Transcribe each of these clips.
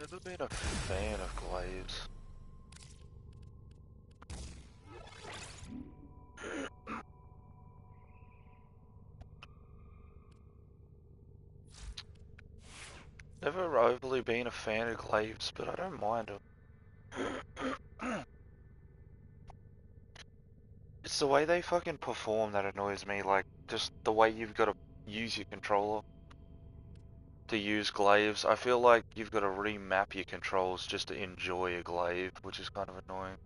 Never been a fan of glaives. Never overly been a fan of glaives, but I don't mind them. It's the way they fucking perform that annoys me, like, just the way you've got to use your controller to use glaives. I feel like you've got to remap your controls just to enjoy a glaive, which is kind of annoying.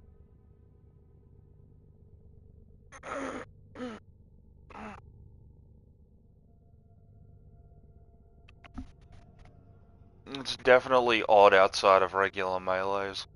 It's definitely odd outside of regular melees.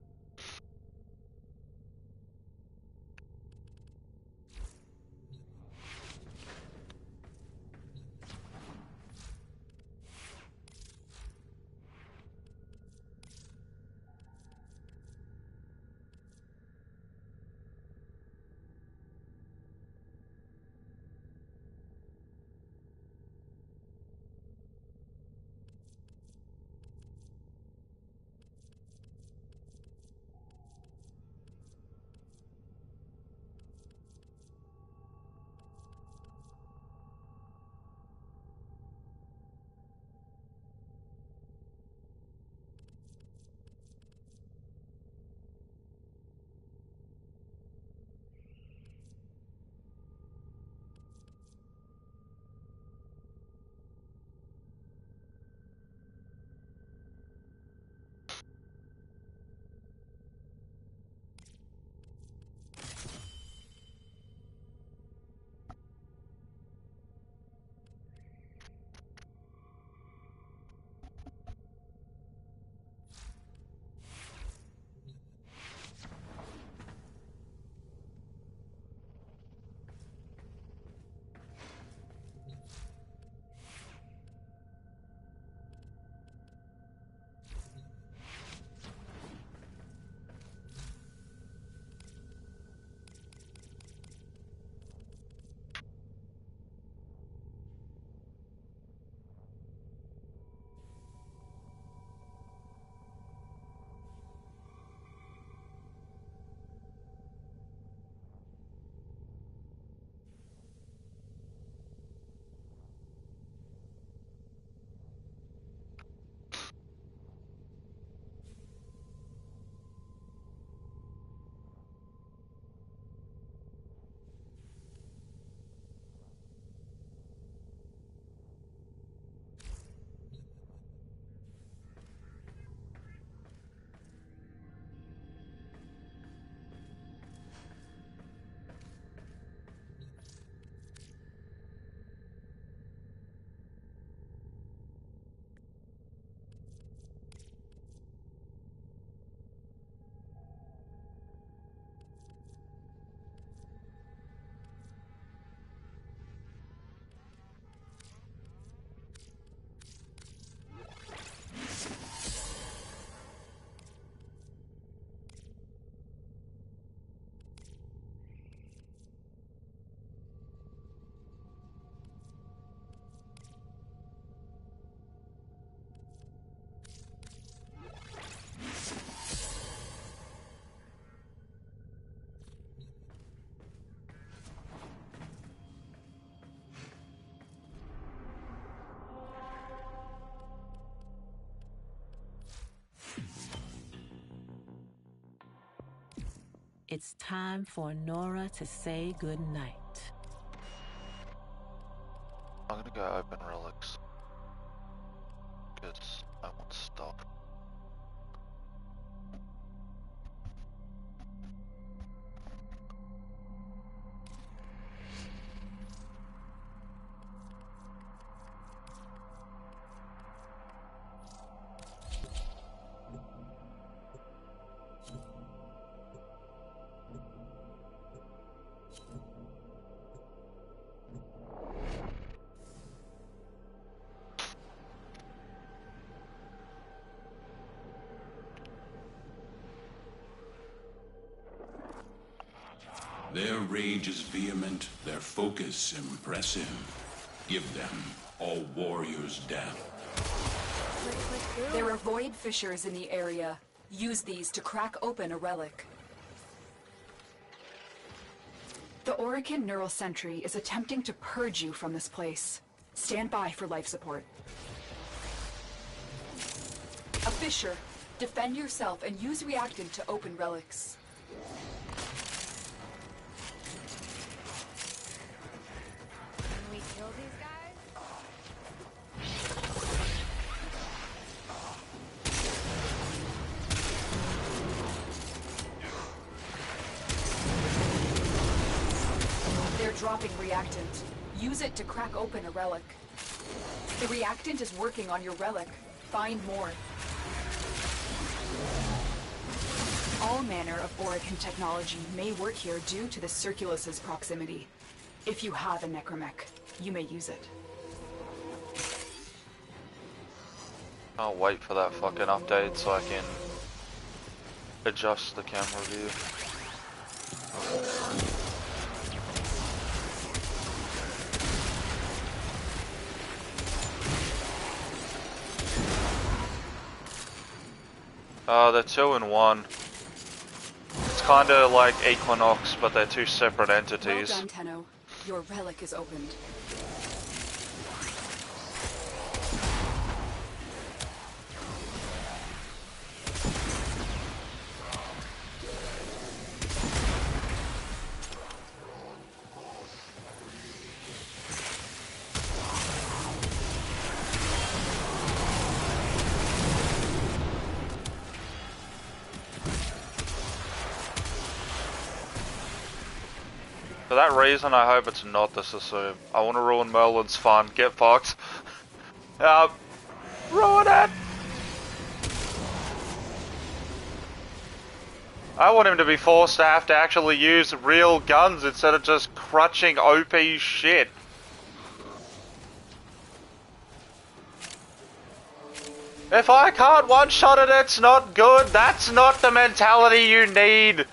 It's time for Nora to say goodnight. I'm gonna go open relics, because I want stuff. Their rage is vehement, their focus impressive. Give them all warriors' death. There are void fissures in the area. Use these to crack open a relic. The Orokin Neural Sentry is attempting to purge you from this place. Stand by for life support. A fissure. Defend yourself and use reactant to open relics. Can we kill these guys? They're dropping reactant. Use it to crack open a relic. The reactant is working on your relic. Find more. All manner of Orokin technology may work here due to the Circulus's proximity. If you have a necromech, you may use it. I'll wait for that fucking update so I can adjust the camera view. They're 2 in 1. It's kinda like Equinox, but they're 2 separate entities. Well done, Tenno. Your relic is opened. For that reason, I hope it's not this assume. I want to ruin Merlin's fun. Get fucked. Ruin it! I want him to be forced to have to actually use real guns instead of just crutching OP shit. If I can't one-shot it, it's not good. That's not the mentality you need.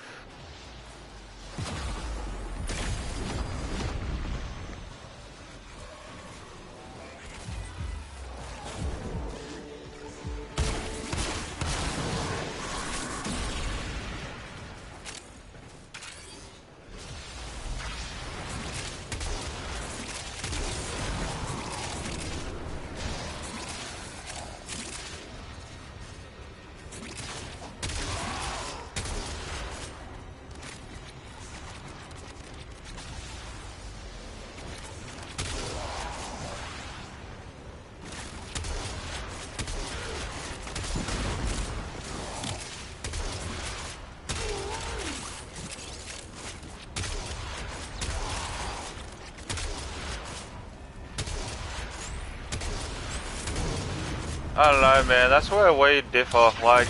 I don't know, man, that's where we differ. Like,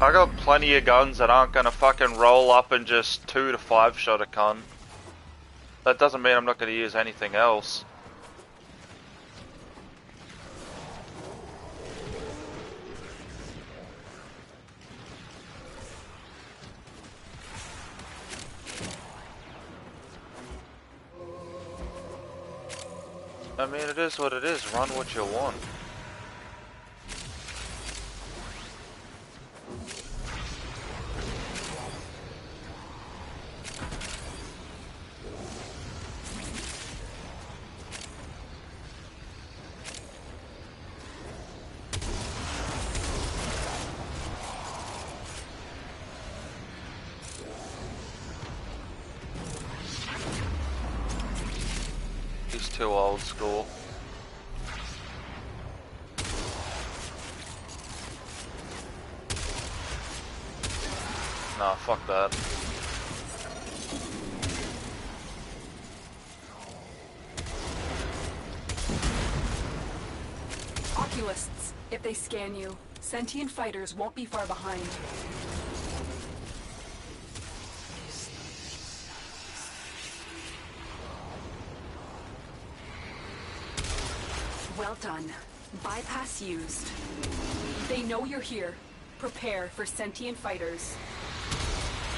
I got plenty of guns that aren't gonna fucking roll up and just 2 to 5 shot a cunt. That doesn't mean I'm not gonna use anything else. I mean, it is what it is. Run what you want. He's too old school. Nah, fuck that. Oculists, if they scan you, sentient fighters won't be far behind. Well done. Bypass used. They know you're here. Prepare for sentient fighters.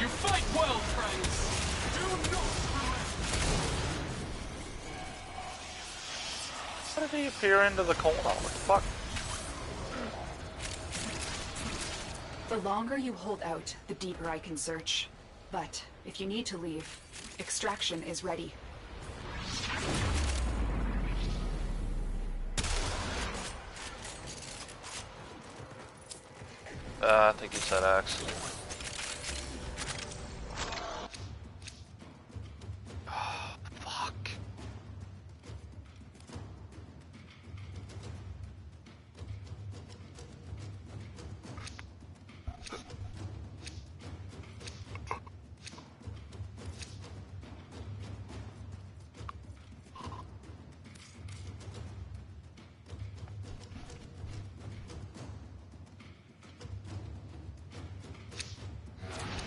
You fight well, friends! Do not How did he appear into the corner? What the fuck? The longer you hold out, the deeper I can search. But if you need to leave, extraction is ready. I think he said axe. Fuck.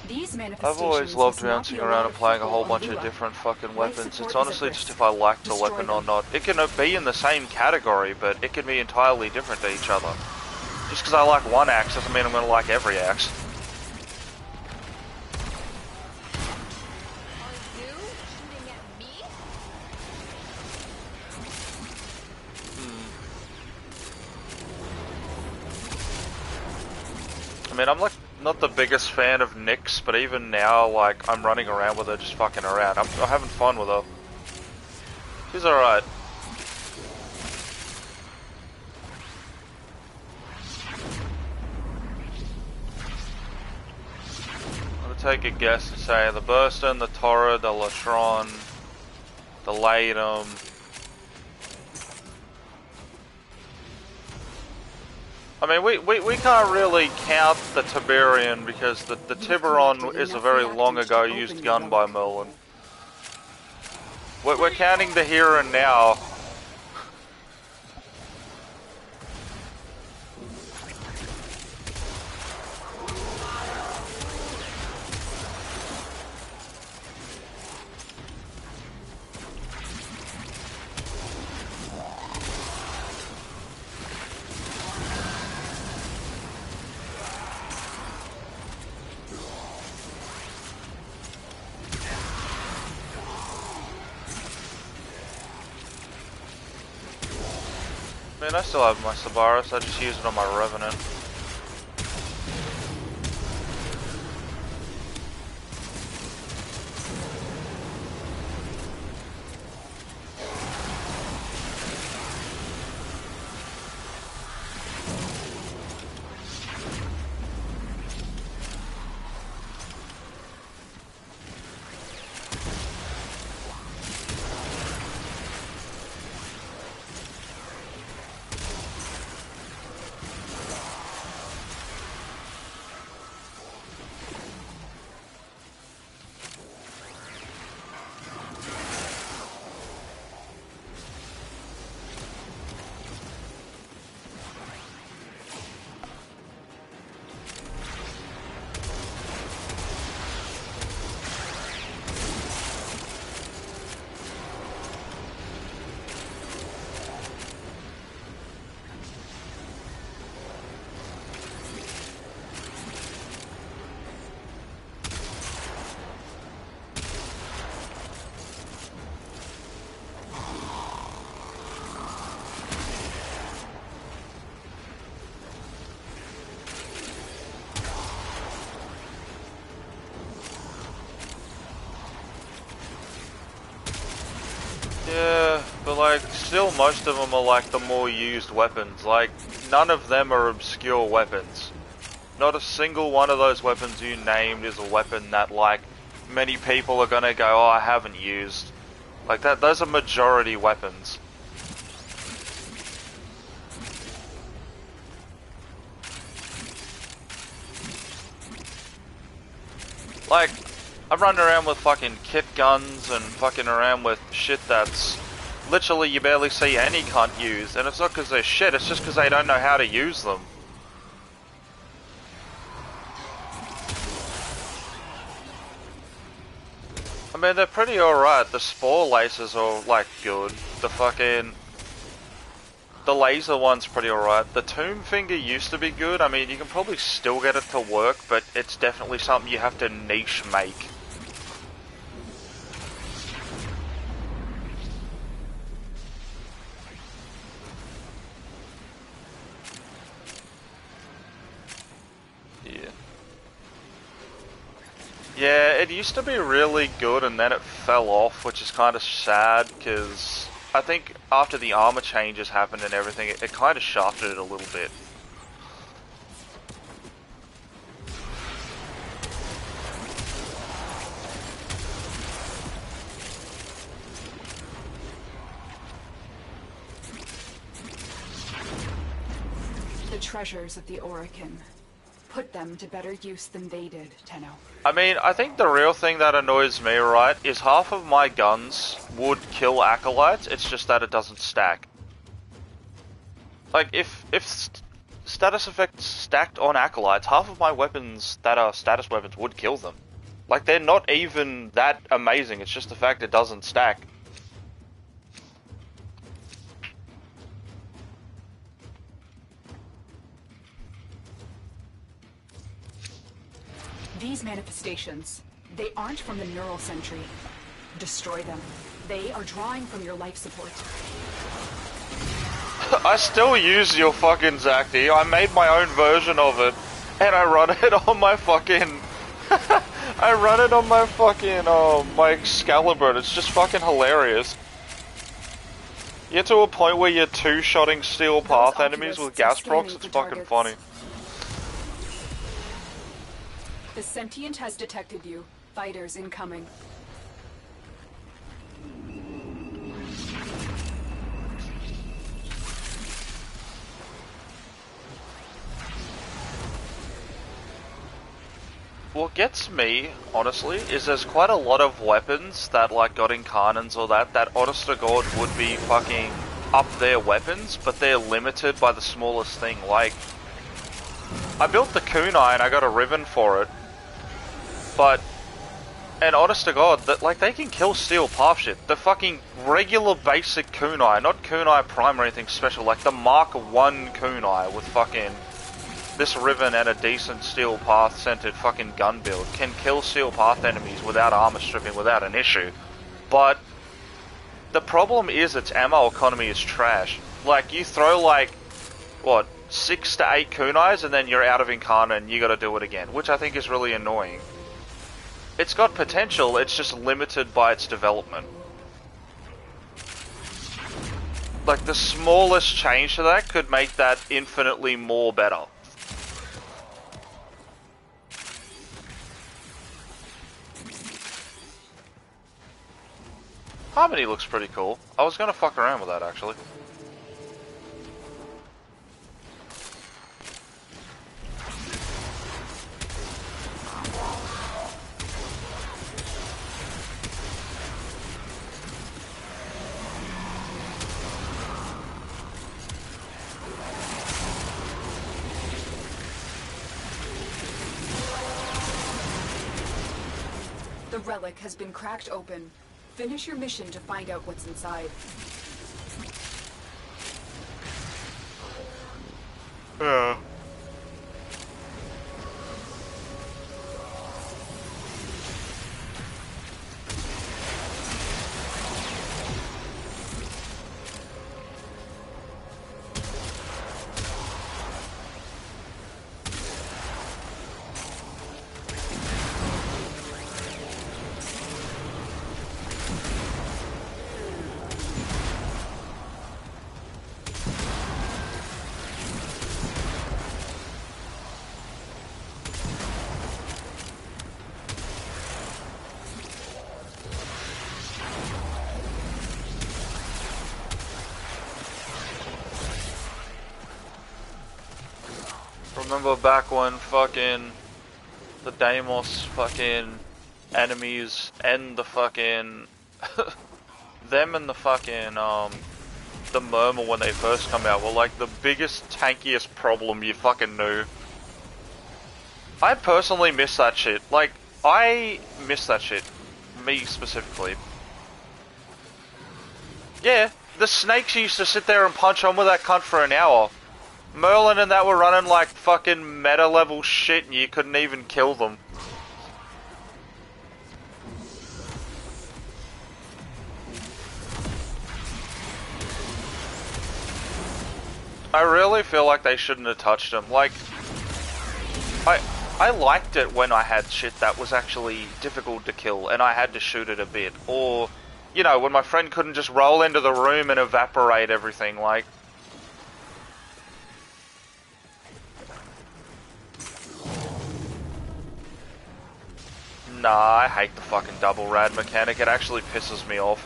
These I've always manifestations loved must not bouncing be around allowed and playing a whole foothold on bunch of Lua. different fucking Life weapons. support It's is at honestly risk. just if I like the Destroy weapon or them. not. It can be in the same category, but it can be entirely different to each other. Just because I like one axe doesn't mean I'm going to like every axe. Are you shooting at me? I mean, I'm like not the biggest fan of Nyx, but even now, like, I'm running around with her just fucking around. I'm having fun with her. She's alright. I'm gonna take a guess and say the Burston, the Torrid, the Latron, the Latum. I mean, we can't really count the Tiberian because the Tiburon is a very long ago used gun by Merlin. We're counting the here and now. I mean, I still have my Sabaris, I just use it on my Revenant. Yeah, but like, still most of them are like the more used weapons. Like, none of them are obscure weapons. Not a single one of those weapons you named is a weapon that like, many people are gonna go, oh, I haven't used. Like that, those are majority weapons. Like, I'm running around with fucking kit guns and fucking around with shit that's literally you barely see any cunt use, and it's not because they're shit, it's just because they don't know how to use them. I mean, they're pretty alright. The spore laces are like good. The laser one's pretty alright. The tomb finger used to be good. I mean, you can probably still get it to work, but it's definitely something you have to niche make. Yeah. Yeah, it used to be really good and then it fell off, which is kind of sad because I think after the armor changes happened and everything, it kind of shafted it a little bit. The treasures of the Orokin. Put them to better use than they did, Tenno. I mean, I think the real thing that annoys me, right, is half of my guns would kill acolytes, it's just that it doesn't stack. Like, if status effects stacked on acolytes, half of my weapons that are status weapons would kill them. Like, they're not even that amazing, it's just the fact it doesn't stack. These manifestations, they aren't from the neural sentry. Destroy them. They are drawing from your life support. I still use your fucking Zacti. I made my own version of it, and I run it on my fucking... I run it on my fucking, my Excalibur, and it's just fucking hilarious. You get to a point where you're two-shotting steel path enemies with gas procs, it's fucking funny. The sentient has detected you. Fighters incoming. What gets me, honestly, is there's quite a lot of weapons that, like, got incarnans or that honest to God would be fucking up their weapons, but they're limited by the smallest thing. Like, I built the kunai and I got a ribbon for it, but, and honest to God, that, like, they can kill steel path shit. The fucking regular basic kunai, not kunai prime or anything special, like the Mark 1 kunai with fucking this ribbon and a decent steel path centered fucking gun build can kill steel path enemies without armor stripping, without an issue. But the problem is its ammo economy is trash. Like, you throw like, what, 6 to 8 kunais and then you're out of incarnate and you gotta do it again, which I think is really annoying. It's got potential, it's just limited by its development. Like, the smallest change to that could make that infinitely more better. Harmony looks pretty cool. I was gonna fuck around with that, actually. The relic has been cracked open. Finish your mission to find out what's inside. Yeah. Remember back when fucking the Deimos fucking enemies and the fucking them and the fucking the Murmur when they first come out were like the biggest tankiest problem you fucking knew. I personally miss that shit. Like, I miss that shit. Me specifically. Yeah, the snakes used to sit there and punch on with that cunt for an hour. Merlin and that were running like fucking meta level shit and you couldn't even kill them. I really feel like they shouldn't have touched him. Like, I liked it when I had shit that was actually difficult to kill and I had to shoot it a bit. Or, you know, when my friend couldn't just roll into the room and evaporate everything, like... Nah, I hate the fucking double rad mechanic. It actually pisses me off.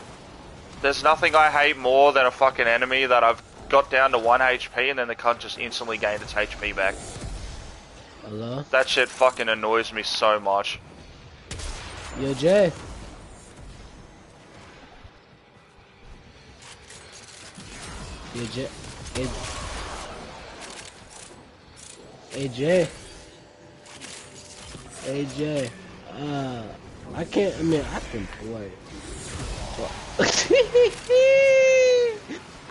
There's nothing I hate more than a fucking enemy that I've got down to 1 HP and then the cunt just instantly gained its HP back. Hello? That shit fucking annoys me so much. Yo, Jay. Yo, Jay. Hey, Jay. Hey, Jay. I can't, I mean, I can play.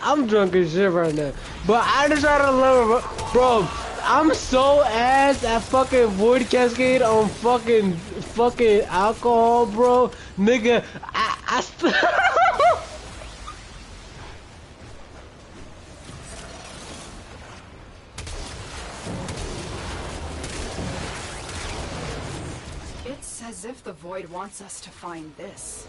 I'm drunk as shit right now. But I just try to learn, bro. I'm so ass at fucking Void Cascade on fucking alcohol, bro. Nigga, I It's as if the Void wants us to find this.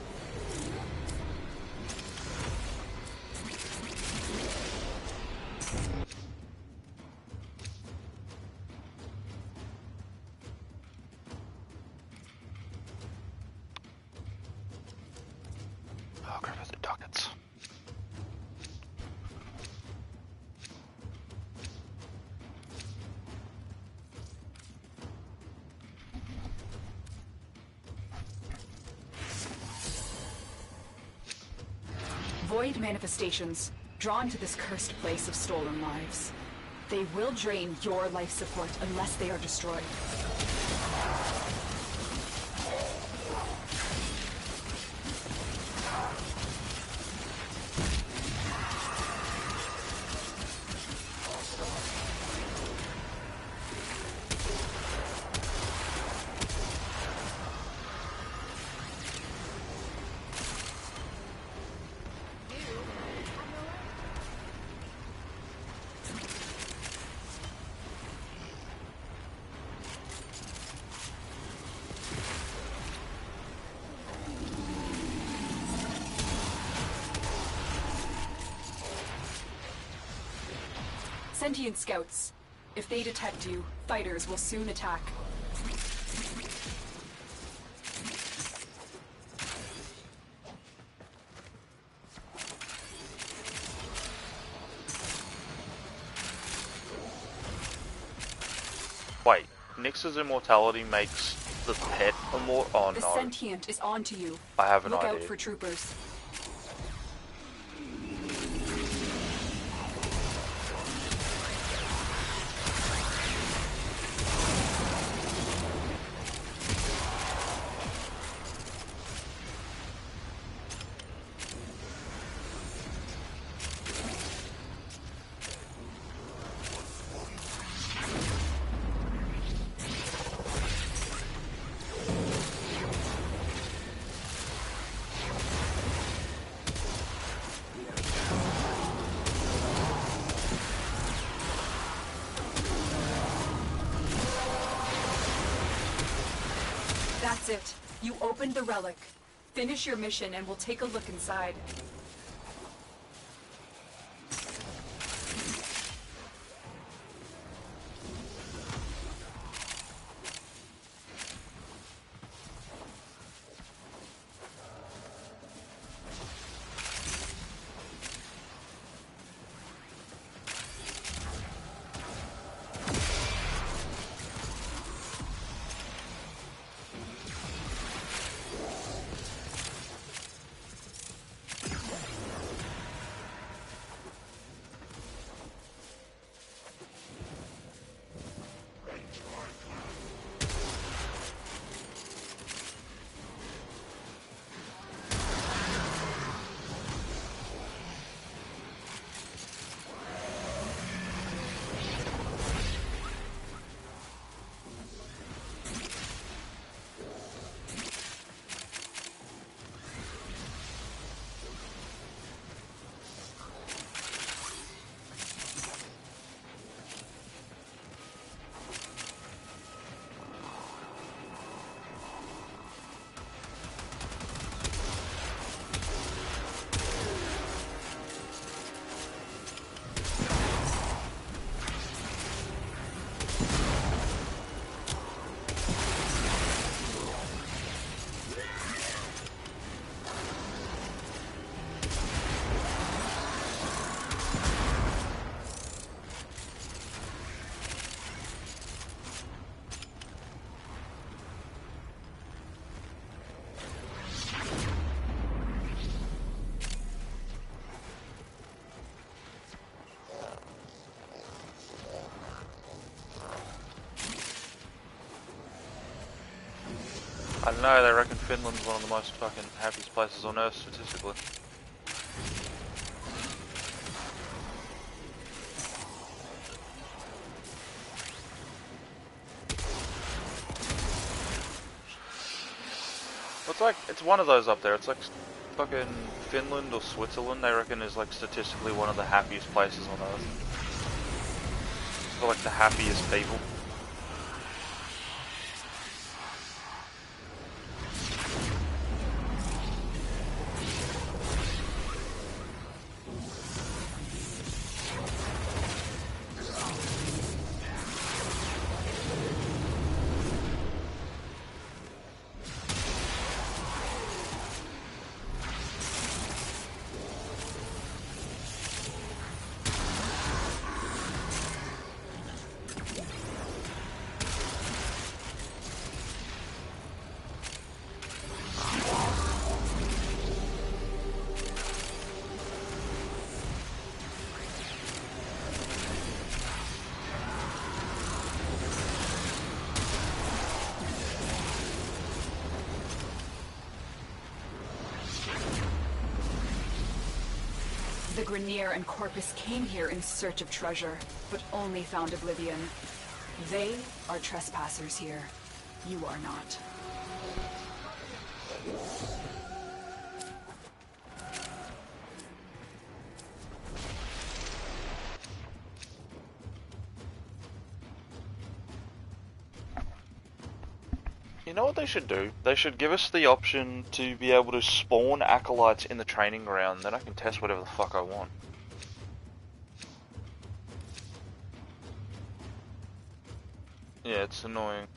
I'll grab the ducats. Void manifestations, drawn to this cursed place of stolen lives. They will drain your life support unless they are destroyed. Sentient scouts. If they detect you, fighters will soon attack. Wait, Nyx's immortality makes the pet immortal? Oh The no. sentient is onto you. I have an Look idea. out for troopers. That's it. You opened the relic. Finish your mission and we'll take a look inside. I don't know, they reckon Finland's one of the most fucking happiest places on earth statistically. It's like, it's one of those up there. It's like fucking Finland or Switzerland, they reckon is like statistically one of the happiest places on earth. It's got like the happiest people. The Grenier and Corpus came here in search of treasure, but only found oblivion. They are trespassers here. You are not. You know what they should do? They should give us the option to be able to spawn acolytes in the training ground, then I can test whatever the fuck I want. Yeah, it's annoying.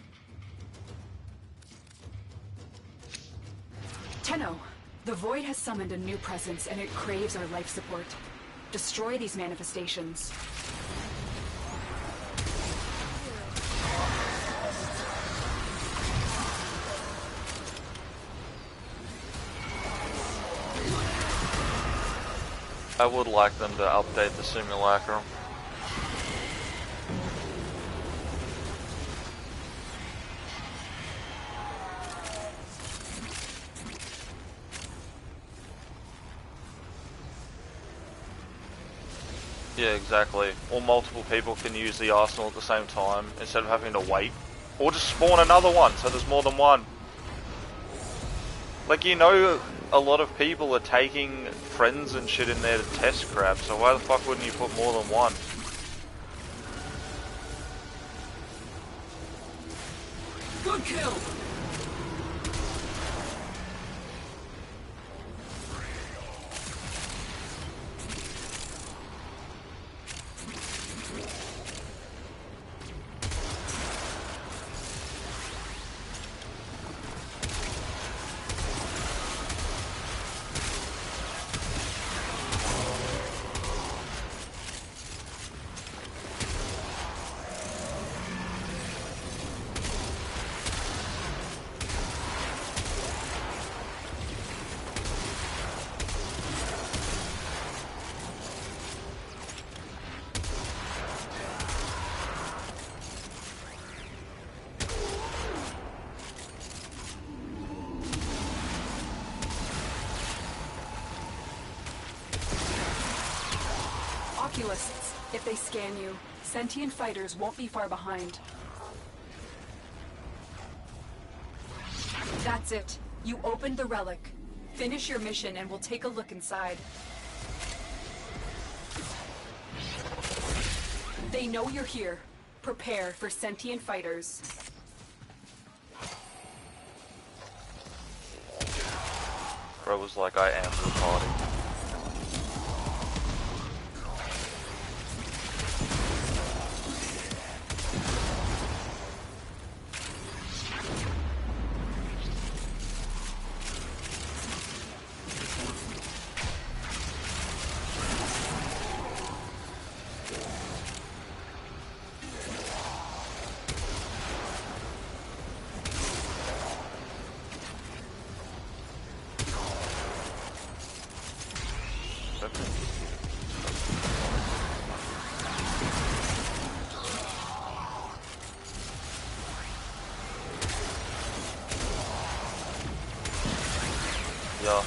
Tenno, the Void has summoned a new presence and it craves our life support. Destroy these manifestations. I would like them to update the simulacrum. Yeah, exactly. Or multiple people can use the arsenal at the same time instead of having to wait. Or just spawn another one so there's more than one. Like, you know, a lot of people are taking friends and shit in there to test crap, so why the fuck wouldn't you put more than one? Good kill! Oculists, if they scan you, sentient fighters won't be far behind. That's it. You opened the relic. Finish your mission and we'll take a look inside. They know you're here. Prepare for sentient fighters. Bro was like, I am the party. Yeah.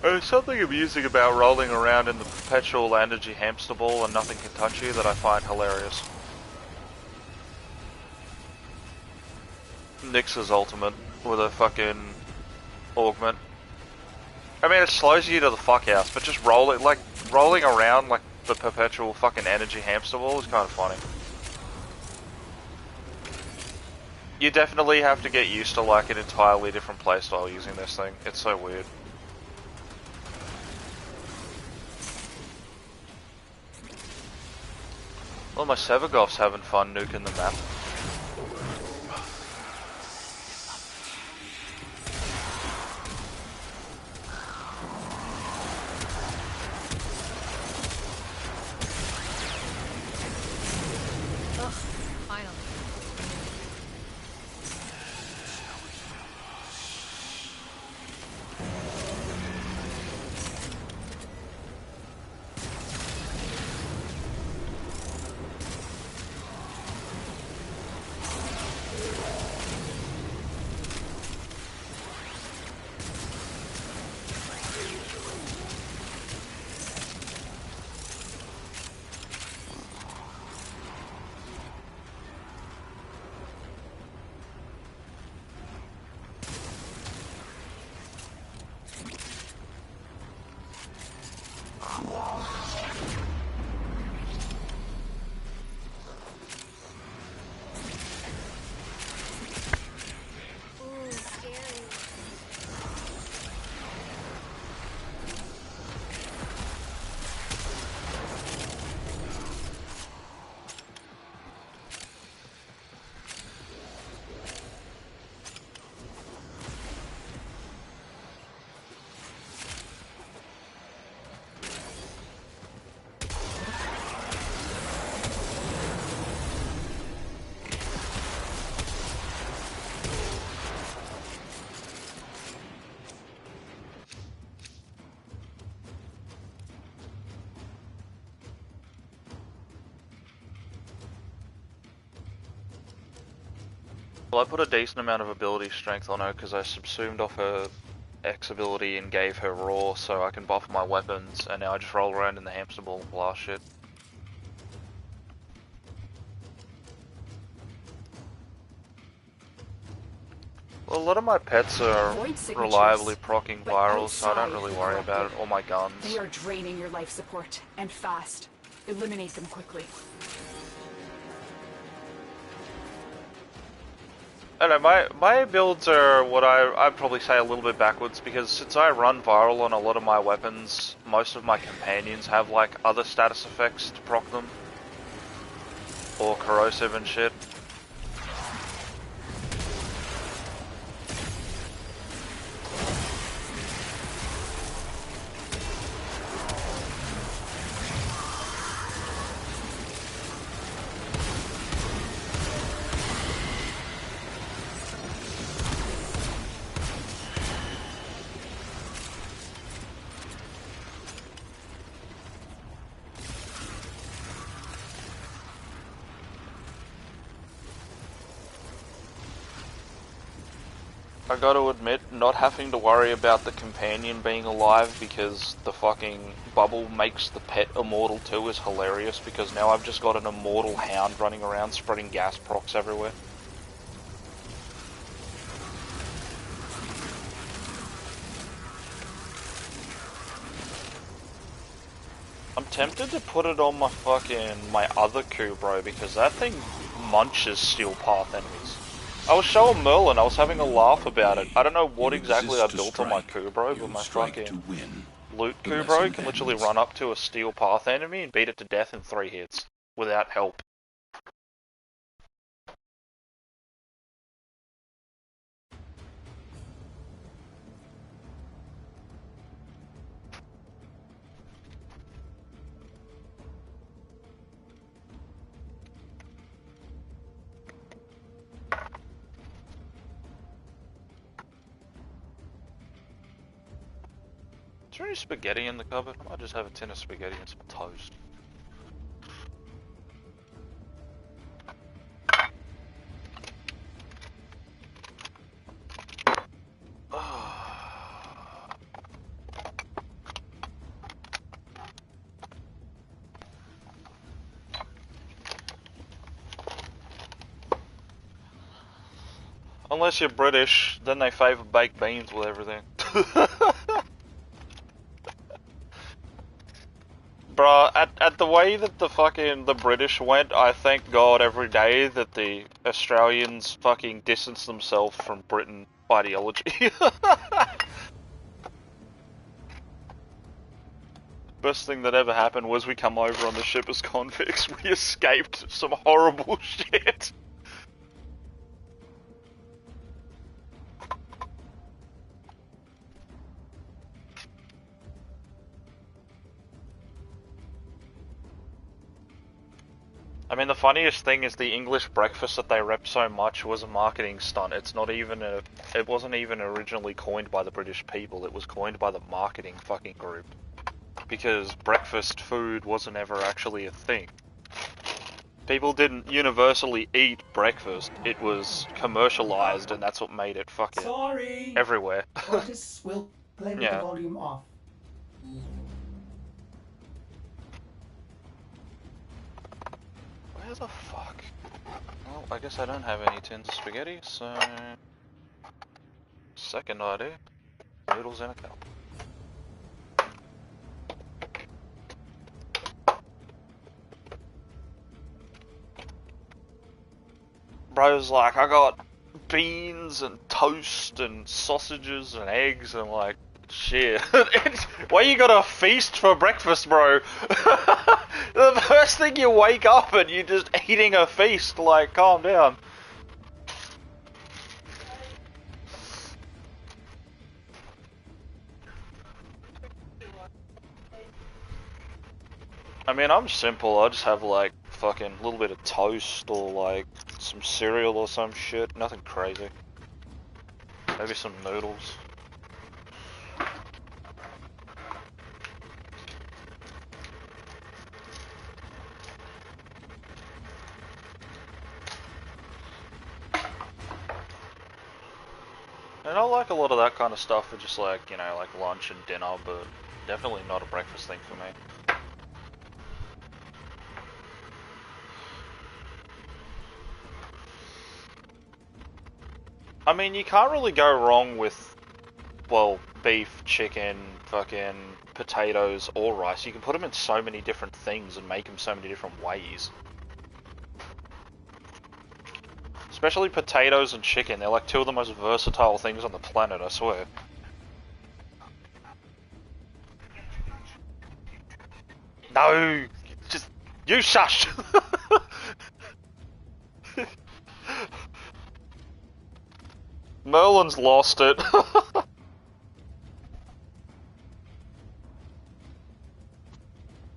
There's something amusing about rolling around in the perpetual energy hamster ball and nothing can touch you that I find hilarious. Nyx's ultimate with a fucking augment. I mean, it slows you to the fuck house, but just rolling around like the perpetual fucking energy hamster ball is kind of funny. You definitely have to get used to like an entirely different playstyle using this thing. It's so weird. Well, my Sevagov's having fun nuking the map. Ugh, finally. Ooh, scary. Well, I put a decent amount of ability strength on her because I subsumed off her X ability and gave her raw so I can buff my weapons, and now I just roll around in the hamster ball and blast shit. Well, a lot of my pets are reliably proccing virals, so I don't really worry about it, or my guns. They are draining your life support, and fast. Eliminate them quickly. I don't know, my builds are what I'd probably say a little bit backwards, because since I run viral on a lot of my weapons, most of my companions have like other status effects to proc them. Or corrosive and shit. I gotta admit, not having to worry about the companion being alive because the fucking bubble makes the pet immortal too is hilarious, because now I've just got an immortal hound running around spreading gas procs everywhere. I'm tempted to put it on my other Kubro, because that thing munches steel path enemies. I was showing Merlin, I was having a laugh about it. I don't know what exactly I built on my Kubro, but my fucking loot Kubro can literally run up to a steel path enemy and beat it to death in 3 hits, without help. Is there any spaghetti in the cupboard? I might just have a tin of spaghetti and some toast. Unless you're British, then they favour baked beans with everything. Bruh, at the way that the British went, I thank God every day that the Australians fucking distance themselves from Britain ideology. Best thing that ever happened was we come over on the ship as convicts. We escaped some horrible shit. I mean, the funniest thing is the English breakfast that they rep so much was a marketing stunt. It wasn't even originally coined by the British people. It was coined by the marketing fucking group. Because breakfast food wasn't ever actually a thing. People didn't universally eat breakfast. It was commercialized, and that's what made it fucking everywhere. Artists will play with the volume off. Where the fuck? Well, I guess I don't have any tins of spaghetti, so... Second idea. Noodles in a cup. Bro's like, I got beans and toast and sausages and eggs, and I'm like, shit. Why you got a feast for breakfast, bro? The first thing you wake up and you're just eating a feast, like, calm down. I mean, I'm simple. I just have like fucking a little bit of toast or like some cereal or some shit. Nothing crazy. Maybe some noodles. And I like a lot of that kind of stuff for just like, you know, like lunch and dinner, but definitely not a breakfast thing for me. I mean, you can't really go wrong with, well, beef, chicken, fucking potatoes, or rice. You can put them in so many different things and make them so many different ways. Especially potatoes and chicken. They're like two of the most versatile things on the planet, I swear. No! Just... You shush! Merlin's lost it.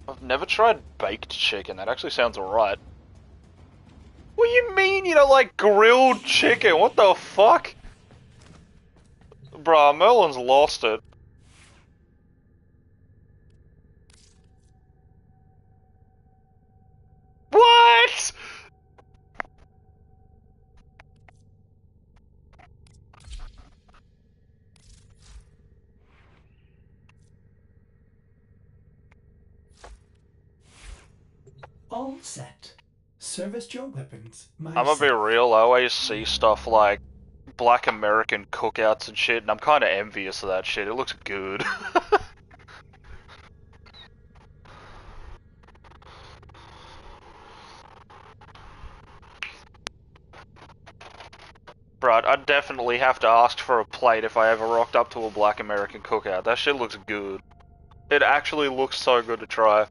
I've never tried baked chicken. That actually sounds alright. What do you mean you don't like grilled chicken? What the fuck? Bruh, Merlin's lost it. What? All set. Service your weapons. I'm gonna be real, I always see stuff like Black American cookouts and shit, and I'm kinda envious of that shit. It looks good. Bruh, I'd definitely have to ask for a plate if I ever rocked up to a Black American cookout. That shit looks good. It actually looks so good to try.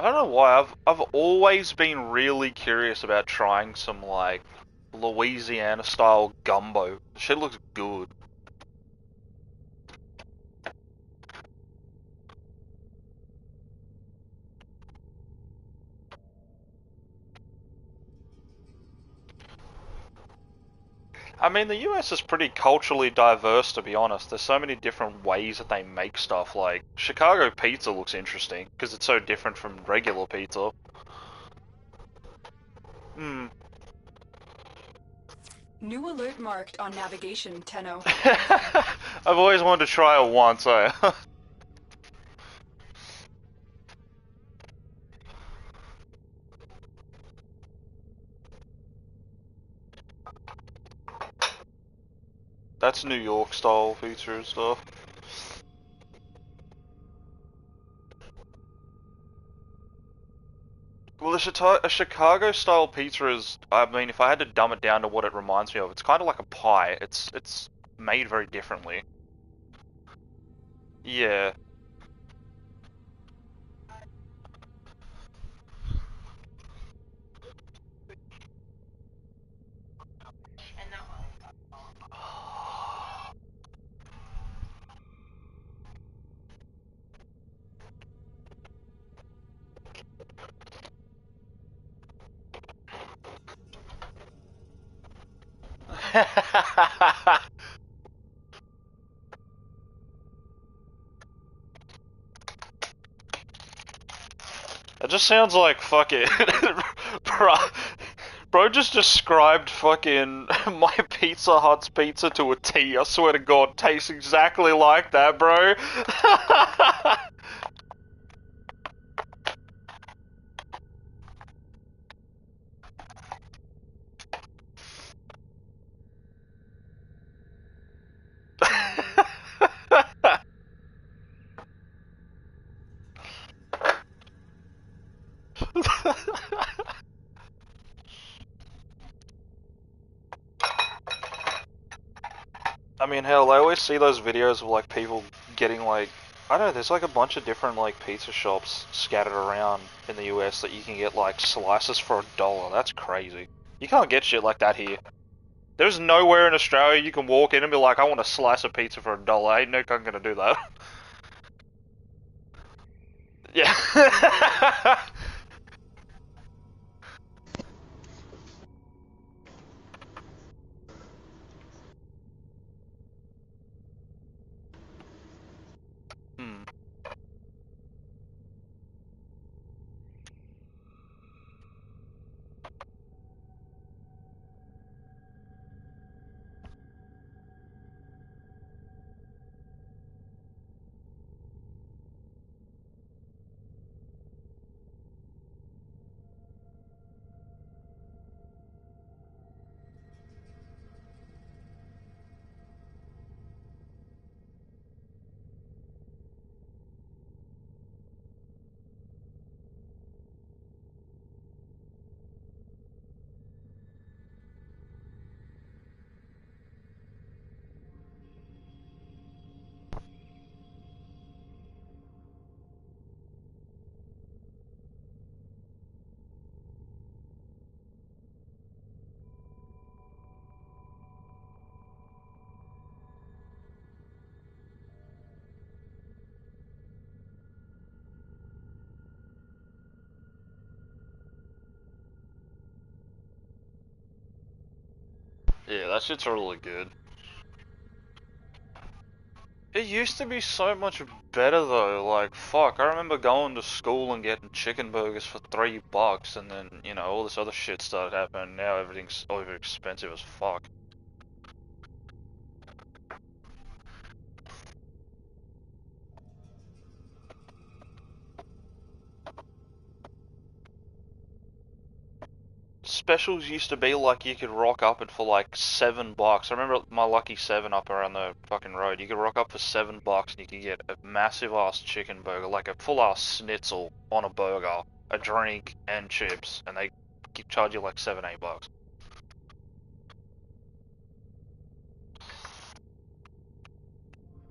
I don't know why, I've always been really curious about trying some, like, Louisiana-style gumbo. Shit looks good. I mean, the US is pretty culturally diverse, to be honest. There's so many different ways that they make stuff. Like, Chicago pizza looks interesting, because it's so different from regular pizza. Hmm. New alert marked on navigation, Tenno. I've always wanted to try it once, eh? That's New York style pizza and stuff. Well, a Chicago style pizza is, I mean, if I had to dumb it down to what it reminds me of, it's kind of like a pie. It's made very differently. Yeah. It just sounds like fucking bro. Bro just described fucking my Pizza Hut's pizza to a T. I swear to God, tastes exactly like that, bro. I mean, hell, I always see those videos of like people getting like, I don't know, there's like a bunch of different like pizza shops scattered around in the US that you can get like slices for $1. That's crazy. You can't get shit like that here. There's nowhere in Australia you can walk in and be like, I want a slice of pizza for $1. Ain't no cunt gonna do that. Yeah. Hmm. Yeah, that shit's really good. It used to be so much better though, like fuck, I remember going to school and getting chicken burgers for $3 and then, you know, all this other shit started happening, now everything's over expensive as fuck. Specials used to be like you could rock up and for like $7. I remember my Lucky 7 up around the fucking road. You could rock up for $7 and you could get a massive ass chicken burger, like a full ass schnitzel on a burger, a drink and chips, and they charge you like $7, $8.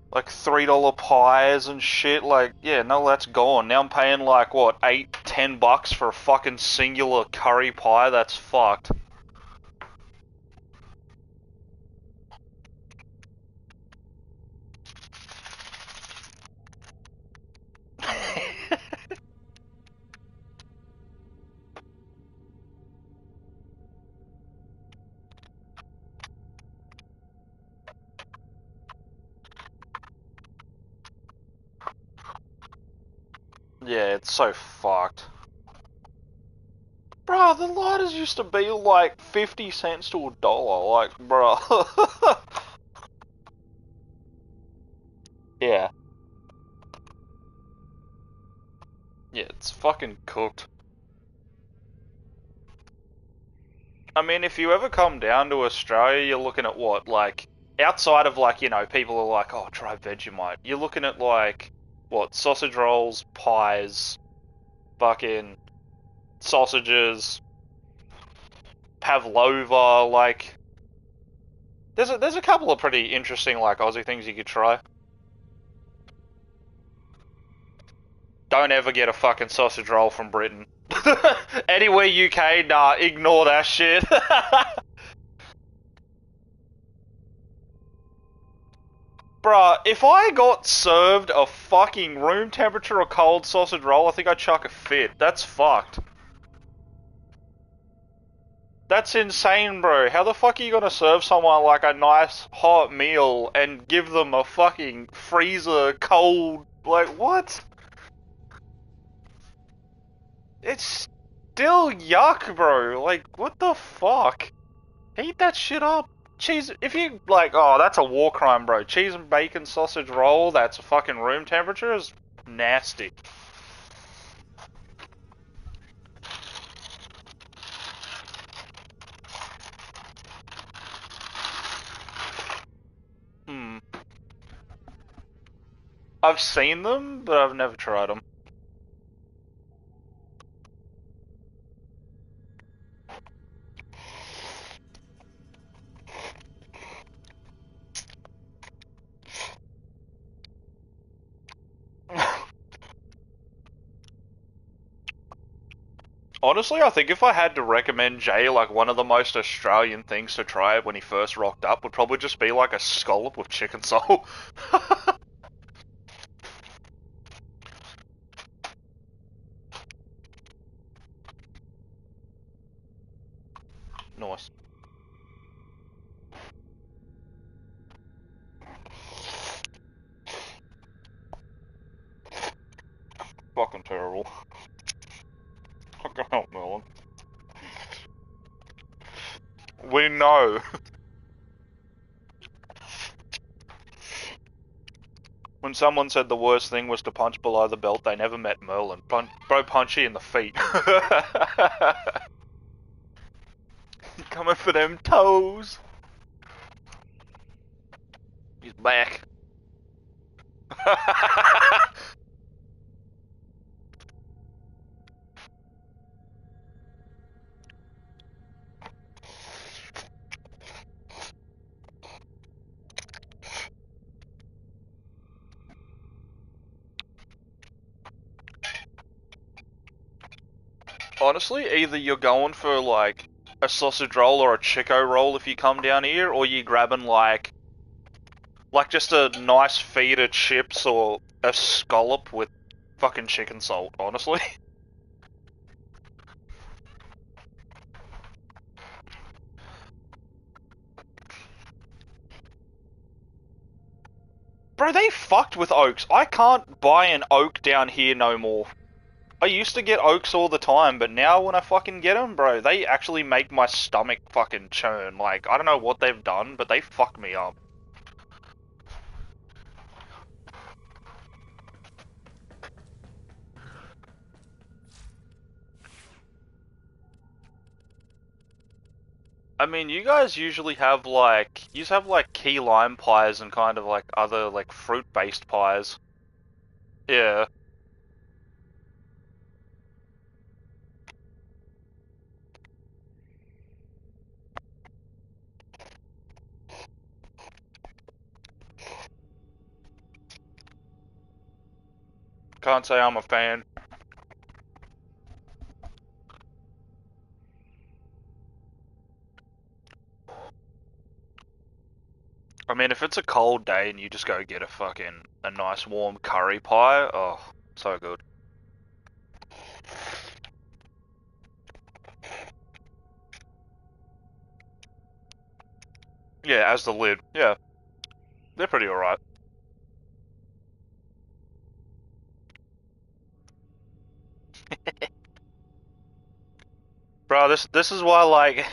Like $3 pies and shit. Like, yeah, no, that's gone. Now I'm paying like what, $8, $10 for a fucking singular curry pie. That's fucked. Yeah, it's so fucked. Bruh, the lighters used to be like 50 cents to $1. Like, bruh. Yeah. Yeah, it's fucking cooked. I mean, if you ever come down to Australia, you're looking at what? Like, outside of like, you know, people are like, oh, try Vegemite. You're looking at like, what? Sausage rolls, pies, fucking sausages, pavlova, like... There's a couple of pretty interesting, like, Aussie things you could try. Don't ever get a fucking sausage roll from Britain. Anywhere UK, nah, ignore that shit. Bruh, if I got served a fucking room temperature or cold sausage roll, I think I'd chuck a fit. That's fucked. That's insane, bro. How the fuck are you gonna serve someone like a nice hot meal and give them a fucking freezer cold... Like, what? It's still yuck, bro. Like, what the fuck? Heat that shit up. Cheese, if you, like, oh, that's a war crime, bro. Cheese and bacon sausage roll that's fucking room temperature is nasty. Hmm. I've seen them, but I've never tried them. Honestly, I think if I had to recommend Jay, like, one of the most Australian things to try when he first rocked up would probably just be, like, a scallop with chicken soul. Nice. Fucking terrible. Fucking hell, Melon. We know. When someone said the worst thing was to punch below the belt, they never met Merlin. Bro, punch you in the feet. Coming for them toes. He's back. Honestly, either you're going for like a sausage roll or a Chico roll if you come down here, or you're grabbing like just a nice feed of chips or a scallop with fucking chicken salt, honestly. Bro, they fucked with oaks. I can't buy an oak down here no more. I used to get oaks all the time, but now when I fucking get them, bro, they actually make my stomach fucking churn. Like, I don't know what they've done, but they fuck me up. I mean, you guys usually have like, key lime pies and kind of like other like fruit-based pies. Yeah. Can't say I'm a fan. I mean, if it's a cold day and you just go get a nice warm curry pie, oh, so good. Yeah, as the lid. Yeah, they're pretty alright. Bro, this is why, like,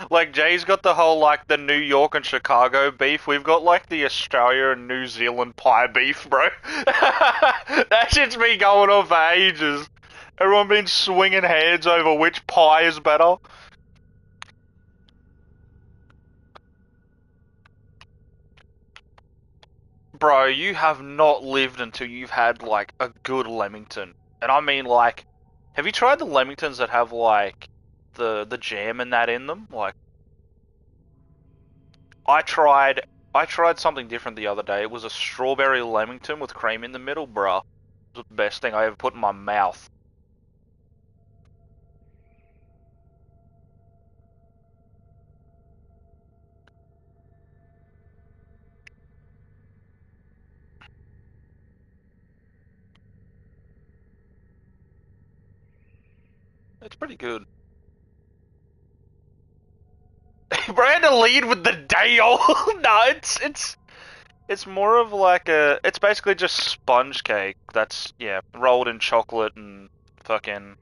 like, Jay's got the whole, like, the New York and Chicago beef. We've got, like, the Australia and New Zealand pie beef, bro. That shit's been going on for ages. Everyone been swinging heads over which pie is better. Bro, you have not lived until you've had, like, a good Leamington. And I mean, like, have you tried the Leamingtons that have, like, the jam and that in them? Like, I tried something different the other day. It was a strawberry Leamington with cream in the middle, bruh. It was the best thing I ever put in my mouth. It's pretty good. Bro, I had to lead with the day-old. No, it's more of like a... It's basically just sponge cake that's, yeah, rolled in chocolate and fucking...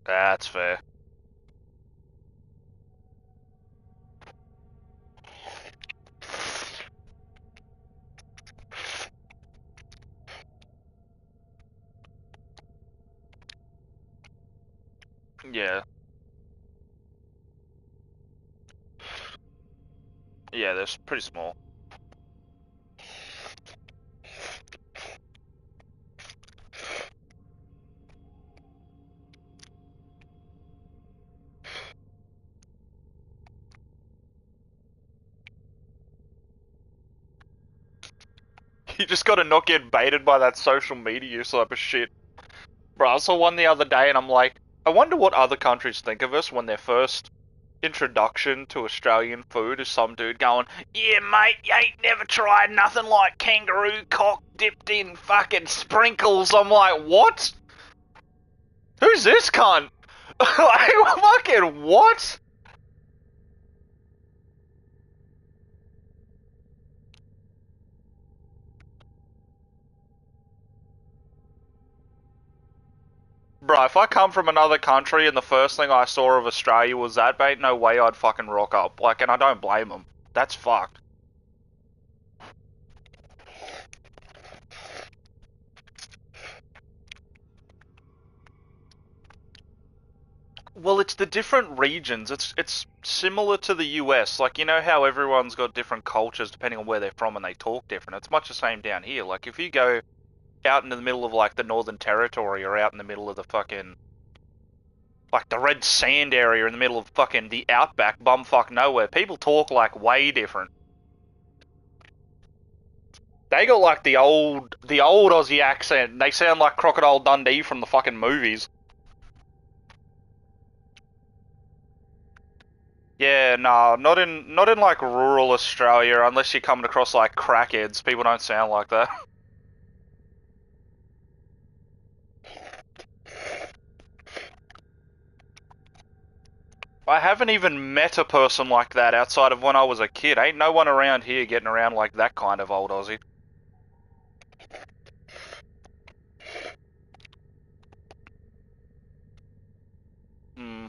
That's fair. Yeah. Yeah, they're pretty small. You just gotta not get baited by that social media type of shit. Bro, I saw one the other day and I'm like, I wonder what other countries think of us when their first introduction to Australian food is some dude going, yeah mate, you ain't never tried nothing like kangaroo cock dipped in fucking sprinkles. I'm like, what? Who's this cunt? Like, fucking what? Bro, if I come from another country and the first thing I saw of Australia was that, mate, no way I'd fucking rock up. Like, and I don't blame them. That's fucked. Well, it's the different regions. It's similar to the US. Like, you know how everyone's got different cultures depending on where they're from and they talk different? It's much the same down here. Like, if you go out into the middle of, like, the Northern Territory or out in the middle of the fucking... like, the red sand area in the middle of fucking the outback, bumfuck nowhere, people talk, like, way different. They got, like, the old Aussie accent. They sound like Crocodile Dundee from the fucking movies. Yeah, no, not in like rural Australia, unless you're coming across like crackheads. People don't sound like that. I haven't even met a person like that outside of when I was a kid. Ain't no one around here getting around like that kind of old Aussie. Hmm.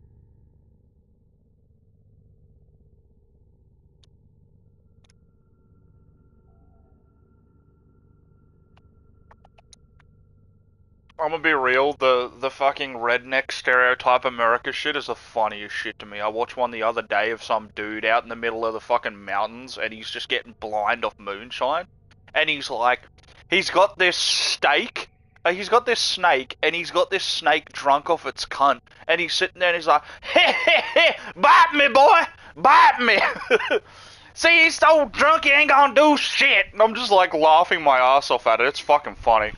I'm gonna be real, the fucking redneck stereotype America shit is the funniest shit to me. I watched one the other day of some dude out in the middle of the fucking mountains and he's just getting blind off moonshine. And he's like, he's got this steak, he's got this snake, and he's got this snake drunk off its cunt. And he's sitting there and he's like, heh heh heh, bite me boy, bite me. See, he's so drunk he ain't gonna do shit. And I'm just like laughing my ass off at it, it's fucking funny.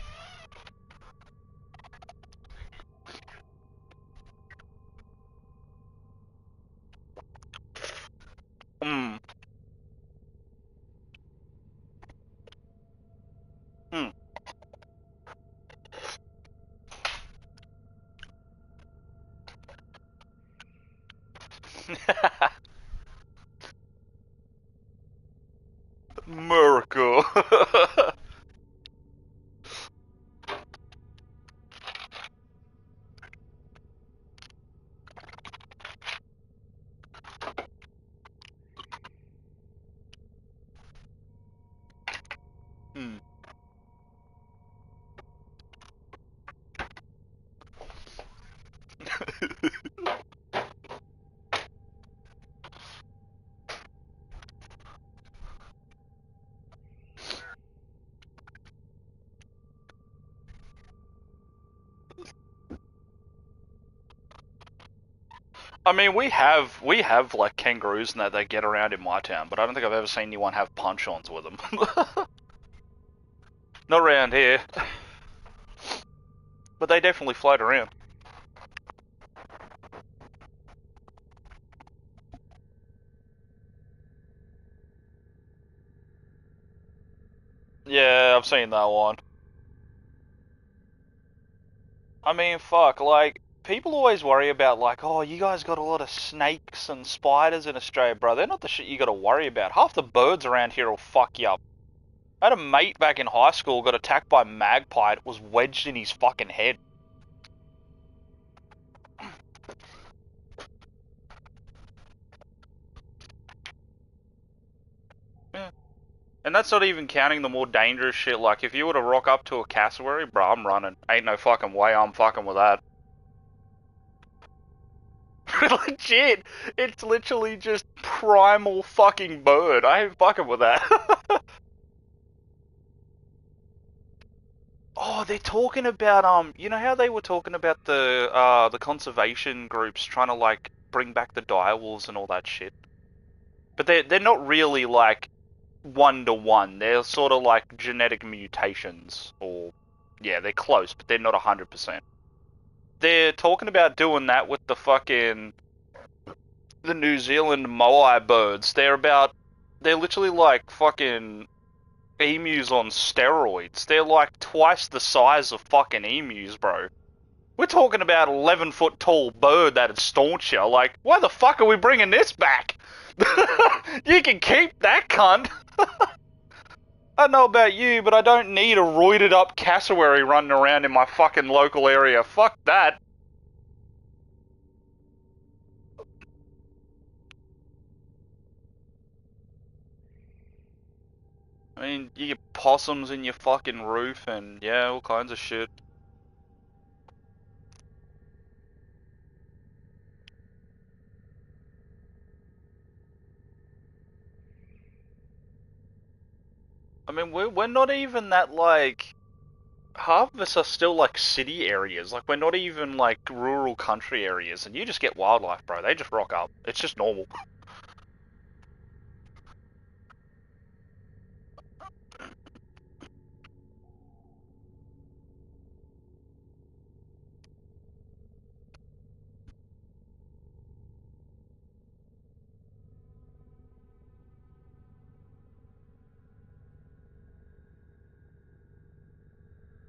Hmm. Hmm. America. I mean, we have like kangaroos and that they get around in my town, but I don't think I've ever seen anyone have punch-ons with them. Not around here. But they definitely float around. Yeah, I've seen that one. I mean, fuck, like, people always worry about, like, oh, you guys got a lot of snakes and spiders in Australia, bro. They're not the shit you gotta worry about. Half the birds around here will fuck you up. I had a mate back in high school got attacked by a magpie. It was wedged in his fucking head. Yeah. And that's not even counting the more dangerous shit. Like, if you were to rock up to a cassowary, bro, I'm running. Ain't no fucking way I'm fucking with that. Legit. It's literally just primal fucking bird. I ain't fucking with that. Oh, they're talking about you know how they were talking about the conservation groups trying to like bring back the direwolves and all that shit. But they're not really like one to one. They're sort of like genetic mutations, or yeah, they're close, but they're not 100%. They're talking about doing that with the New Zealand moai birds. They're literally like fucking emus on steroids. They're like twice the size of fucking emus, bro. We're talking about 11-foot tall bird that'd staunch you. Like, why the fuck are we bringing this back? You can keep that cunt. I don't know about you, but I don't need a roided up cassowary running around in my fucking local area. Fuck that. I mean, you get possums in your fucking roof and yeah, all kinds of shit. I mean, we're not even that like half of us are still like city areas. Like we're not even like rural country areas, and you just get wildlife, bro. They just rock up. It's just normal.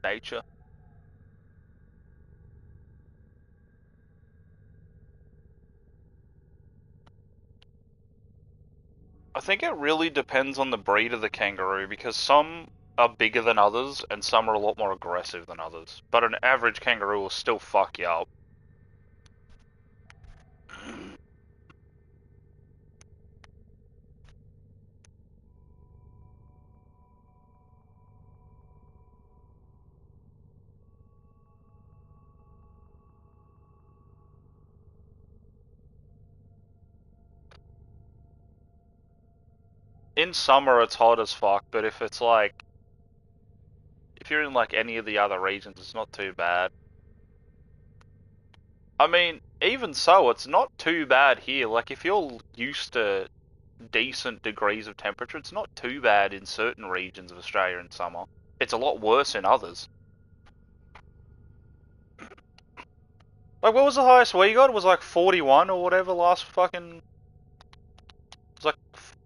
Nature. I think it really depends on the breed of the kangaroo because some are bigger than others and some are a lot more aggressive than others. But an average kangaroo will still fuck you up. In summer it's hot as fuck, but if it's like if you're in like any of the other regions, it's not too bad. I mean, even so, it's not too bad here. Like if you're used to decent degrees of temperature, it's not too bad in certain regions of Australia in summer. It's a lot worse in others. Like, what was the highest we got? It was like 41 or whatever last fucking... It was like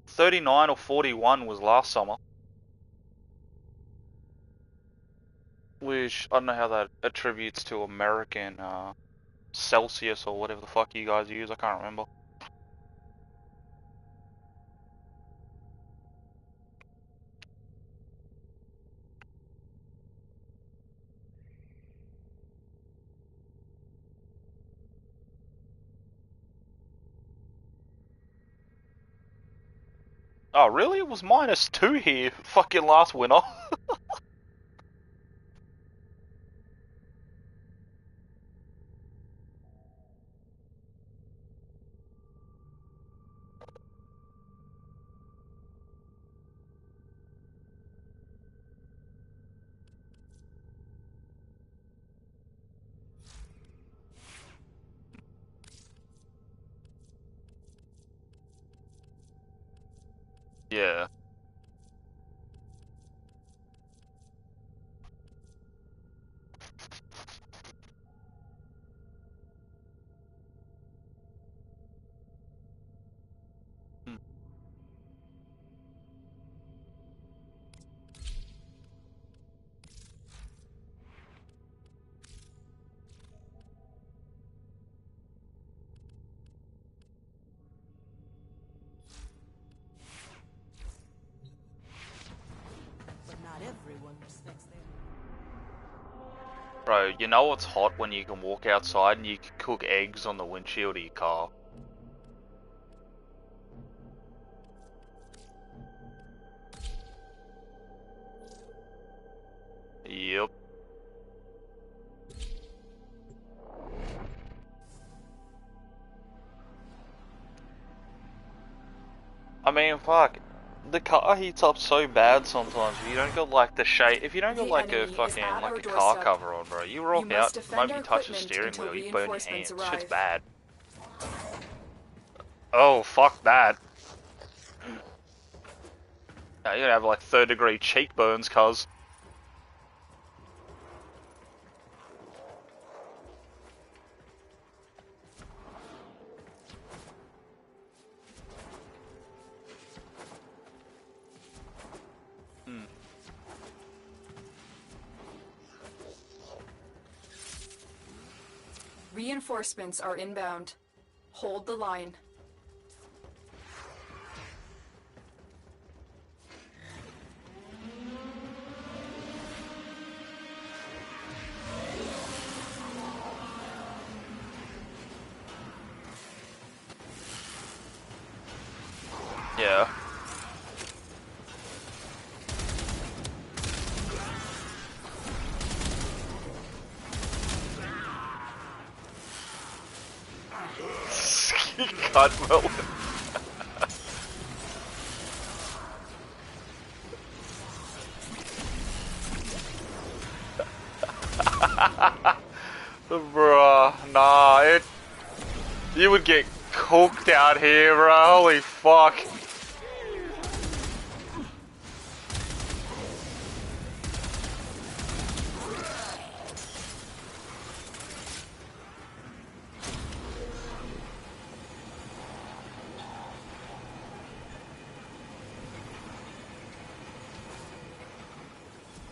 39 or 41 was last summer. Which, I don't know how that attributes to American Celsius or whatever the fuck you guys use, I can't remember. Oh, really? It was -2 here fucking last winter. Yeah. But not everyone respects their... Bro, you know what's hot when you can walk outside and you can cook eggs on the windshield of your car? Yep. I mean, fuck. The car heats up so bad sometimes if you don't got like the shade. If you don't got The like a enemy is fucking at like our a car doorstep. cover on, bro. You rock You out, must the defend moment our you touch the equipment steering until wheel, you burn your reinforcements hands. Shit's arrive. bad. Oh, fuck that. You're gonna have like 3rd-degree cheekburns, cuz. Reinforcements are inbound. Hold the line. Yeah. Cut well. Bruh, nah, you would get cooked out here, bro. Holy fuck.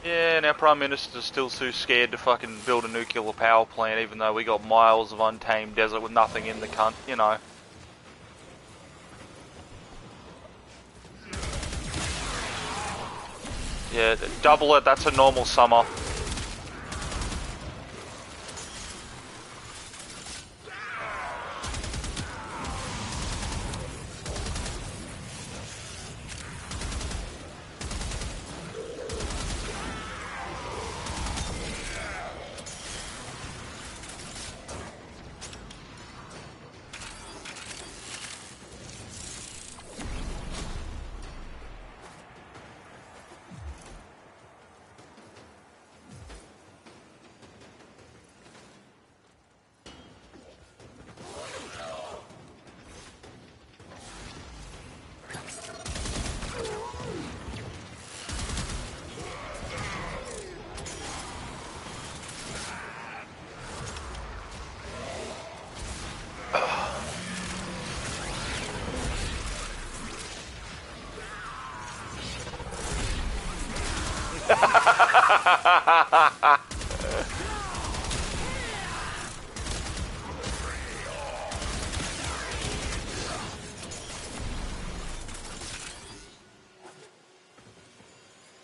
Yeah, and our Prime Minister's still too scared to fucking build a nuclear power plant, even though we got miles of untamed desert with nothing in the cunt, you know. Yeah, double it, that's a normal summer.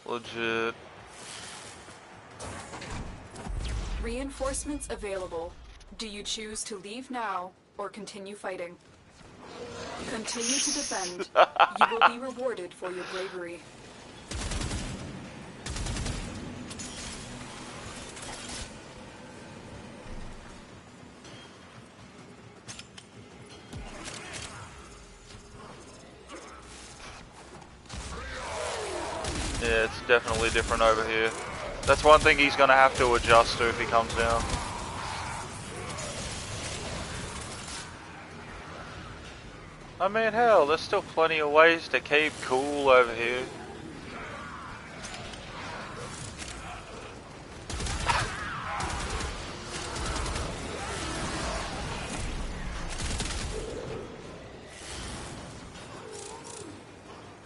Legit. Reinforcements available. Do you choose to leave now or continue fighting? Continue to defend. You will be rewarded for your bravery. Yeah, it's definitely different over here. That's one thing he's gonna have to adjust to if he comes down. I mean, hell, there's still plenty of ways to keep cool over here.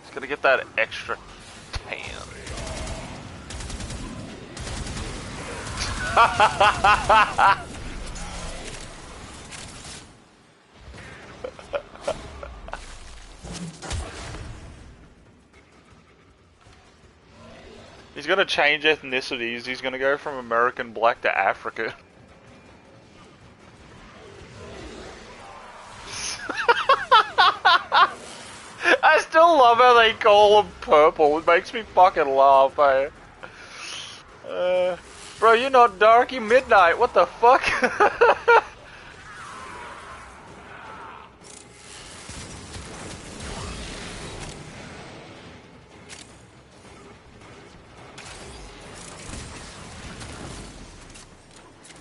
Just gotta get that extra tan. He's gonna change ethnicities. He's gonna go from American black to African. I still love how they call him purple. It makes me fucking laugh, eh? Bro, you're not dark, you're midnight. What the fuck?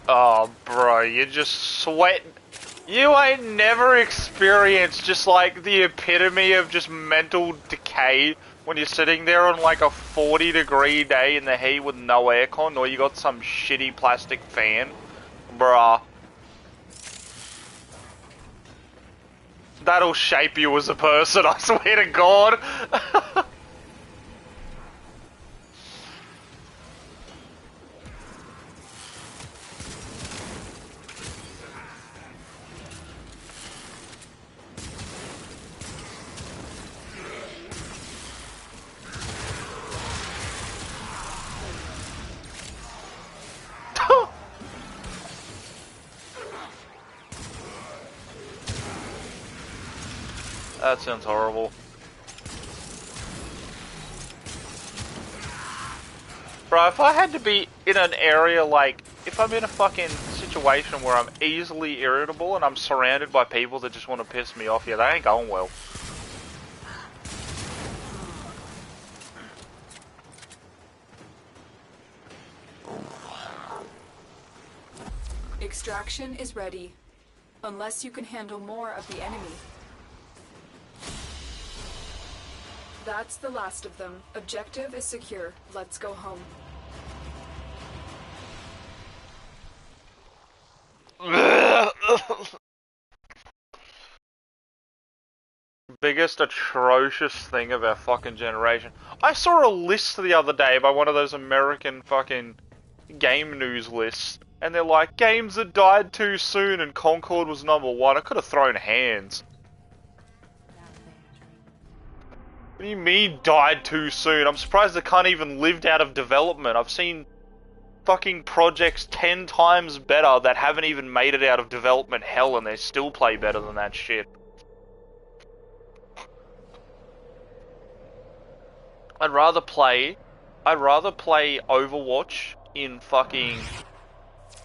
Oh, bro, you're just sweating. You ain't never experienced just like the epitome of just mental decay when you're sitting there on like a 40-degree day in the heat with no aircon, or you got some shitty plastic fan. Bruh. That'll shape you as a person, I swear to God. That sounds horrible. Bro, if I had to be in an area like, if I'm in a fucking situation where I'm easily irritable and I'm surrounded by people that just want to piss me off, yeah, that ain't going well. Extraction is ready. Unless you can handle more of the enemy. That's the last of them. Objective is secure. Let's go home. Biggest atrocious thing of our fucking generation. I saw a list the other day by one of those American fucking game news lists, and they're like, games that died too soon, and Concord was #1. I could have thrown hands. What do you mean died too soon? I'm surprised they can't even lived out of development. I've seen fucking projects 10 times better that haven't even made it out of development hell, and they still play better than that shit. I'd rather play Overwatch in fucking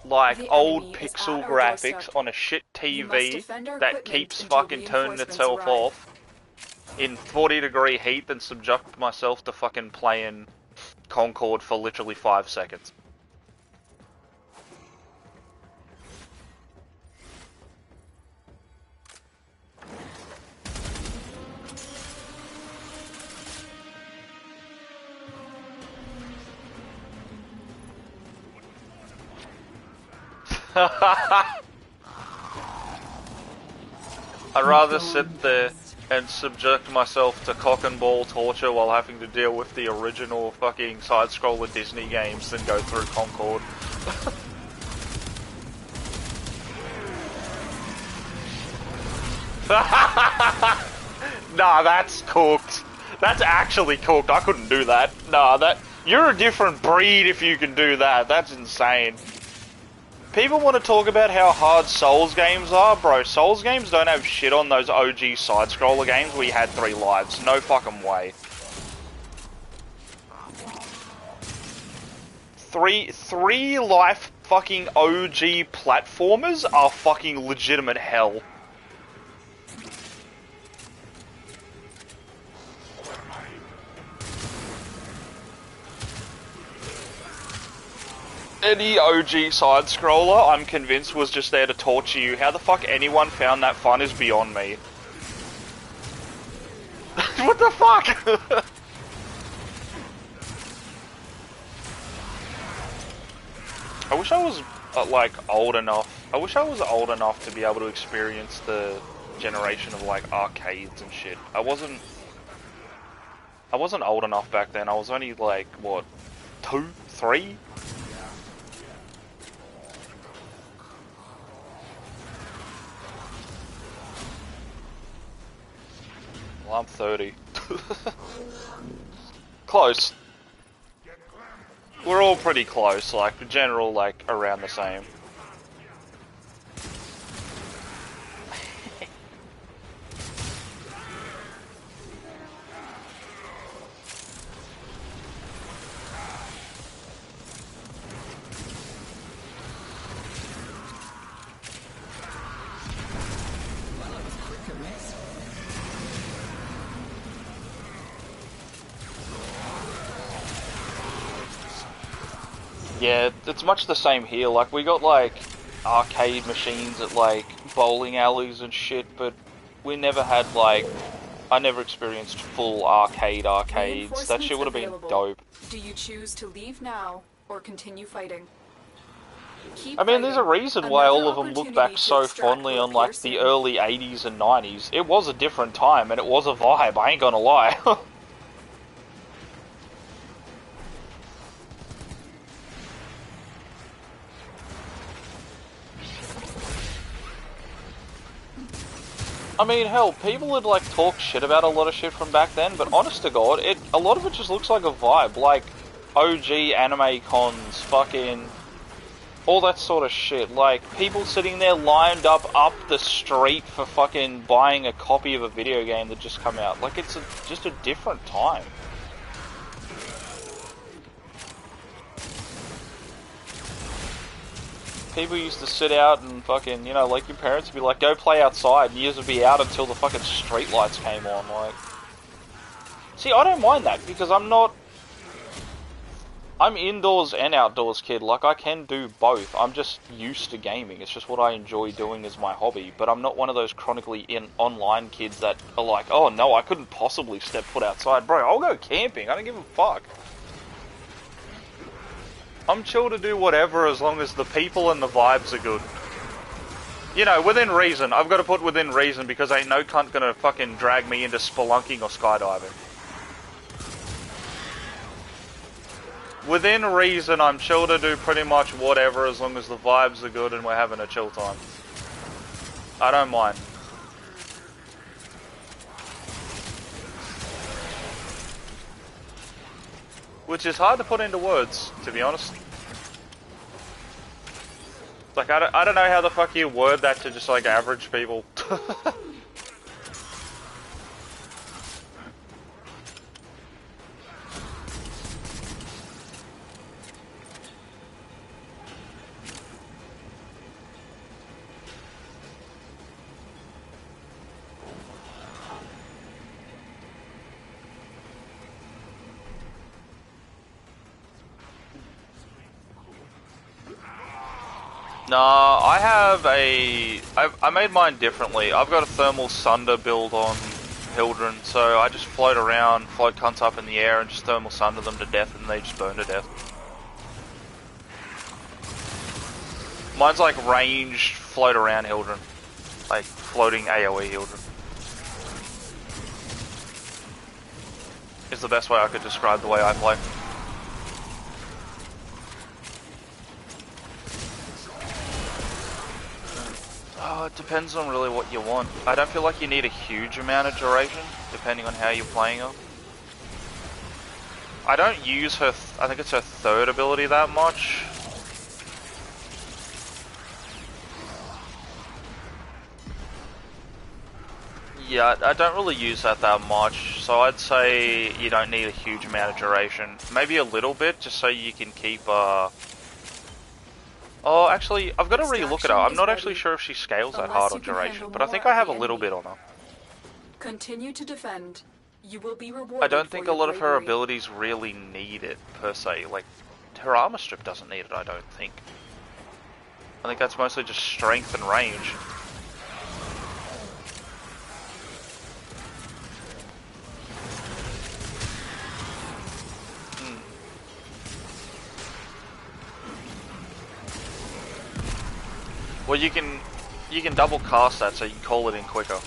like old pixel graphics on a shit TV that keeps fucking turning itself off in 40-degree heat than subject myself to fucking playing Concord for literally 5 seconds. I'd rather sit there and subject myself to cock and ball torture while having to deal with the original fucking side-scroller Disney games than go through Concord. Nah, that's cooked. That's actually cooked. I couldn't do that. Nah, you're a different breed if you can do that. That's insane. People want to talk about how hard Souls games are. Bro, Souls games don't have shit on those OG side-scroller games where you had 3 lives. No fucking way. Three life fucking OG platformers are fucking legitimate hell. Any OG side-scroller, I'm convinced, was just there to torture you. How the fuck anyone found that fun is beyond me. What the fuck? I wish I was like old enough. I wish I was old enough to be able to experience the generation of like arcades and shit. I wasn't old enough back then. I was only like what, 2, 3? Well, I'm 30. Close. We're all pretty close, like, general, like, around the same. Yeah, it's much the same here. Like, we got, like, arcade machines at, like, bowling alleys and shit, but we never had, like, I never experienced full arcades. That shit would have been dope. Do you choose to leave now, or continue fighting? I mean, there's a reason why all of them look back so fondly on, like, the early 80s and 90s. It was a different time, and it was a vibe, I ain't gonna lie. I mean, hell, people would, like, talk shit about a lot of shit from back then, but honest to God, a lot of it just looks like a vibe, like, OG anime cons, fucking, all that sort of shit, like, people sitting there lined up the street for fucking buying a copy of a video game that just come out, like, it's just a different time. People used to sit out and fucking, you know, like your parents would be like, go play outside, and yours would be out until the fucking street lights came on, like. See, I don't mind that, because I'm indoors and outdoors kid, like, I can do both. I'm just used to gaming, it's just what I enjoy doing as my hobby, but I'm not one of those chronically online kids that are like, oh no, I couldn't possibly step foot outside. Bro, I'll go camping, I don't give a fuck. I'm chill to do whatever as long as the people and the vibes are good. You know, within reason. I've got to put within reason because ain't no cunt gonna fucking drag me into spelunking or skydiving. Within reason, I'm chill to do pretty much whatever as long as the vibes are good and we're having a chill time. I don't mind. Which is hard to put into words, to be honest. Like, I don't know how the fuck you word that to just, like, average people. Nah, I made mine differently. I've got a thermal sunder build on Hildren, so I just float around, float cunts up in the air and just thermal sunder them to death and they just burn to death. Mine's like ranged float around Hildren. Like floating AoE Hildren. Is the best way I could describe the way I play. Oh, it depends on really what you want. I don't feel like you need a huge amount of duration, depending on how you're playing her. I don't use her, I think it's her third ability that much. Yeah, I don't really use that much, so I'd say you don't need a huge amount of duration. Maybe a little bit, just so you can keep, Oh, actually, I've got to re-look at her. I'm not actually sure if she scales that hard on duration, but I think I have a little bit on her. Continue to defend. You will be rewarded. I don't think a lot of her abilities really need it, per se. Like, her armor strip doesn't need it, I don't think. I think that's mostly just strength and range. Well, you can double cast that so you can call it in quicker.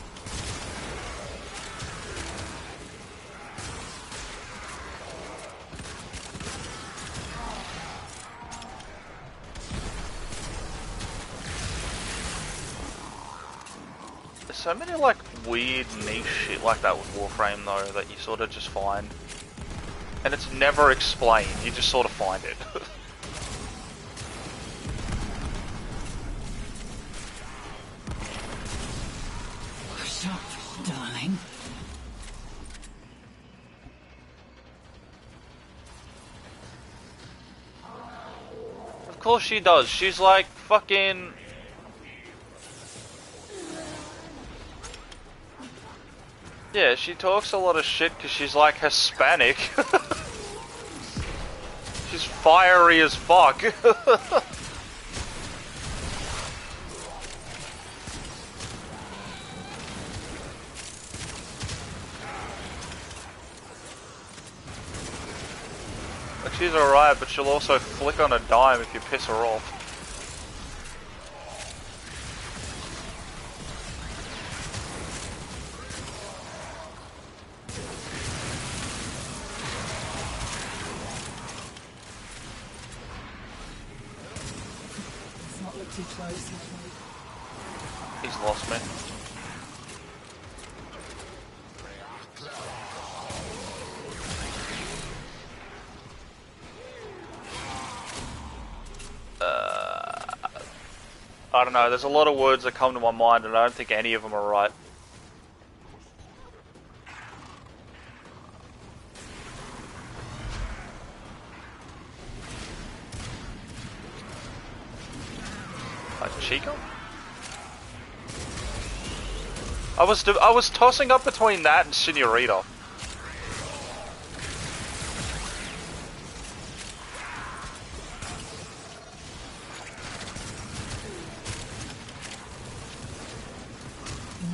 There's so many like weird niche shit like that with Warframe though that you sort of just find. And it's never explained, you just sort of find it. Stop, darling. Of course she does, she's like fucking... Yeah, she talks a lot of shit because she's like Hispanic. She's fiery as fuck. Like she's alright, but she'll also flick on a dime if you piss her off. Too close. He's lost me. I don't know, there's a lot of words that come to my mind and I don't think any of them are right. Chico? I was tossing up between that and Senorita.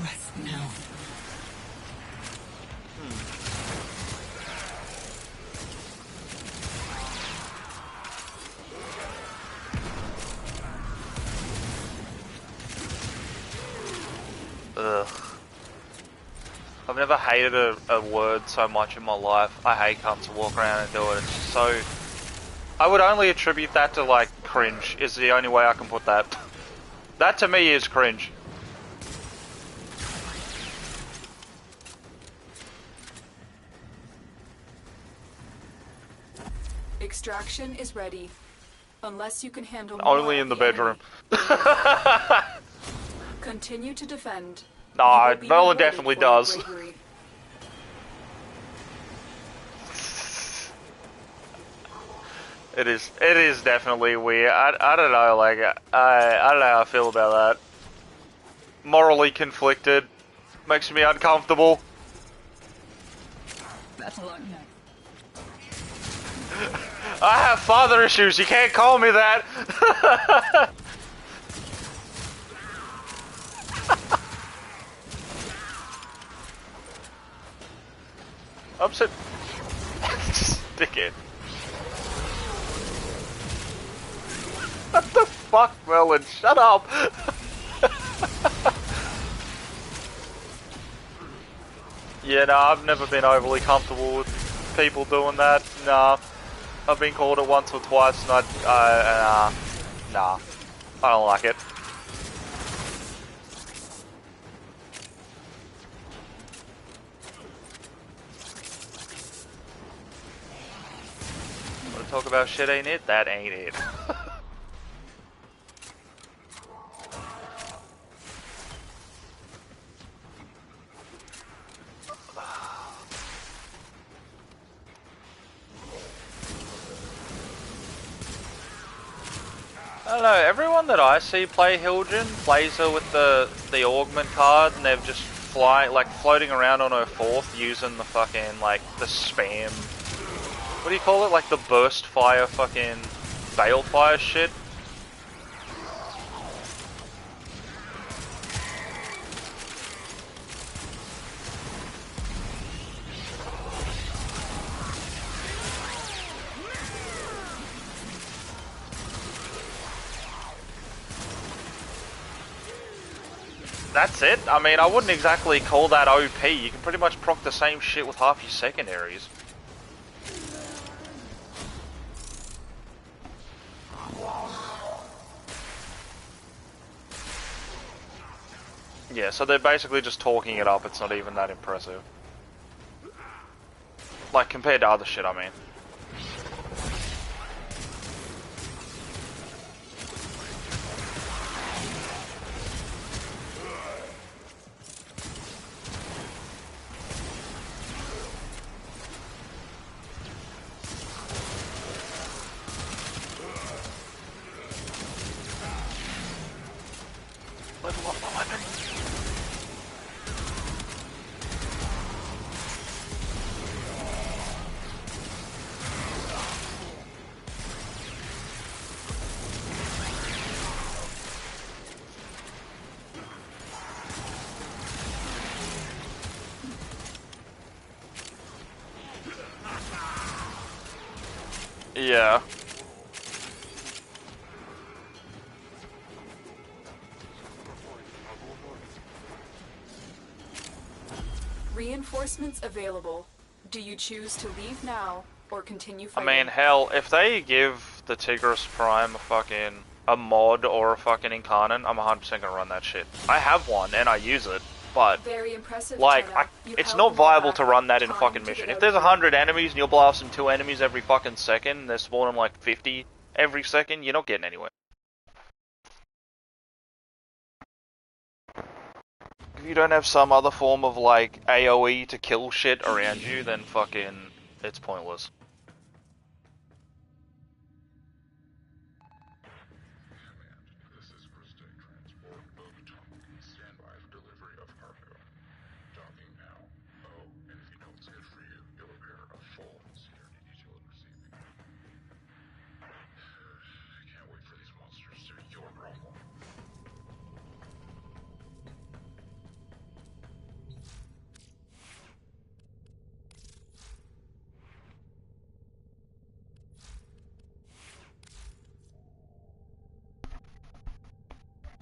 Rest now. Ugh. I've never hated a word so much in my life. I hate cunts to walk around and do it. It's just so... I would only attribute that to like cringe, is the only way I can put that. That to me is cringe. Extraction is ready. Unless you can handle Only more in the of bedroom. enemy. Continue to defend. Nah, You will be Nolan rewarded definitely for your does. bravery. It is definitely weird. I don't know, like, I don't know how I feel about that. Morally conflicted. Makes me uncomfortable. That's a lot. I have father issues, you can't call me that! Upset. Stick it. What the fuck, Merlin? Shut up! Yeah, no, I've never been overly comfortable with people doing that. Nah. I've been called it once or twice and nah. I don't like it. Want to talk about shit ain't it? That ain't it. I don't know, everyone that I see play Hildren plays her with the augment card and they're just floating around on her fourth using the fucking, like, the spam, what do you call it, like the burst fire fucking balefire shit? That's it? I mean, I wouldn't exactly call that OP. You can pretty much proc the same shit with half your secondaries. Yeah, so they're basically just talking it up. It's not even that impressive. Like, compared to other shit, I mean. Level up my weapon. Yeah. Reinforcements available. Do you choose to leave now or continue I fighting? mean, hell, if they give the Tigris Prime a mod or a fucking incarnate, I'm 100% gonna run that shit. I have one and I use it, but Very impressive, like, Chillin. You've it's held not them all viable back. to run that in a Time fucking to mission. get If out there's of here. 100 enemies and you're blasting 2 enemies every fucking second, they're spawning like 50 every second, you're not getting anywhere. If you don't have some other form of like AoE to kill shit around you, then fucking it's pointless.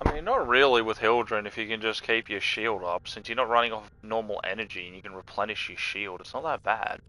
I mean, not really with Hildren if you can just keep your shield up, since you're not running off normal energy and you can replenish your shield. It's not that bad.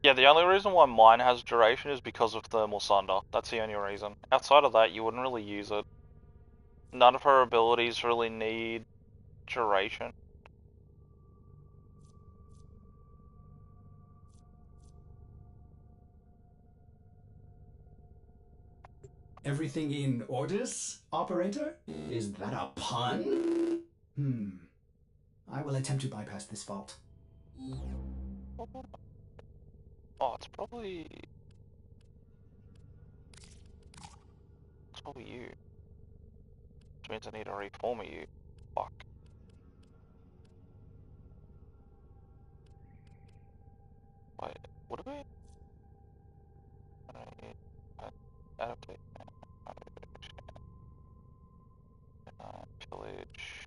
Yeah, the only reason why mine has duration is because of Thermal Sunder. That's the only reason. Outside of that, you wouldn't really use it. None of her abilities really need duration. Everything in orders, operator? Is that a pun? I will attempt to bypass this fault. Oh, it's probably you. Which means I need to reform you. Fuck. Wait, what do we? Adaptation. Pillage.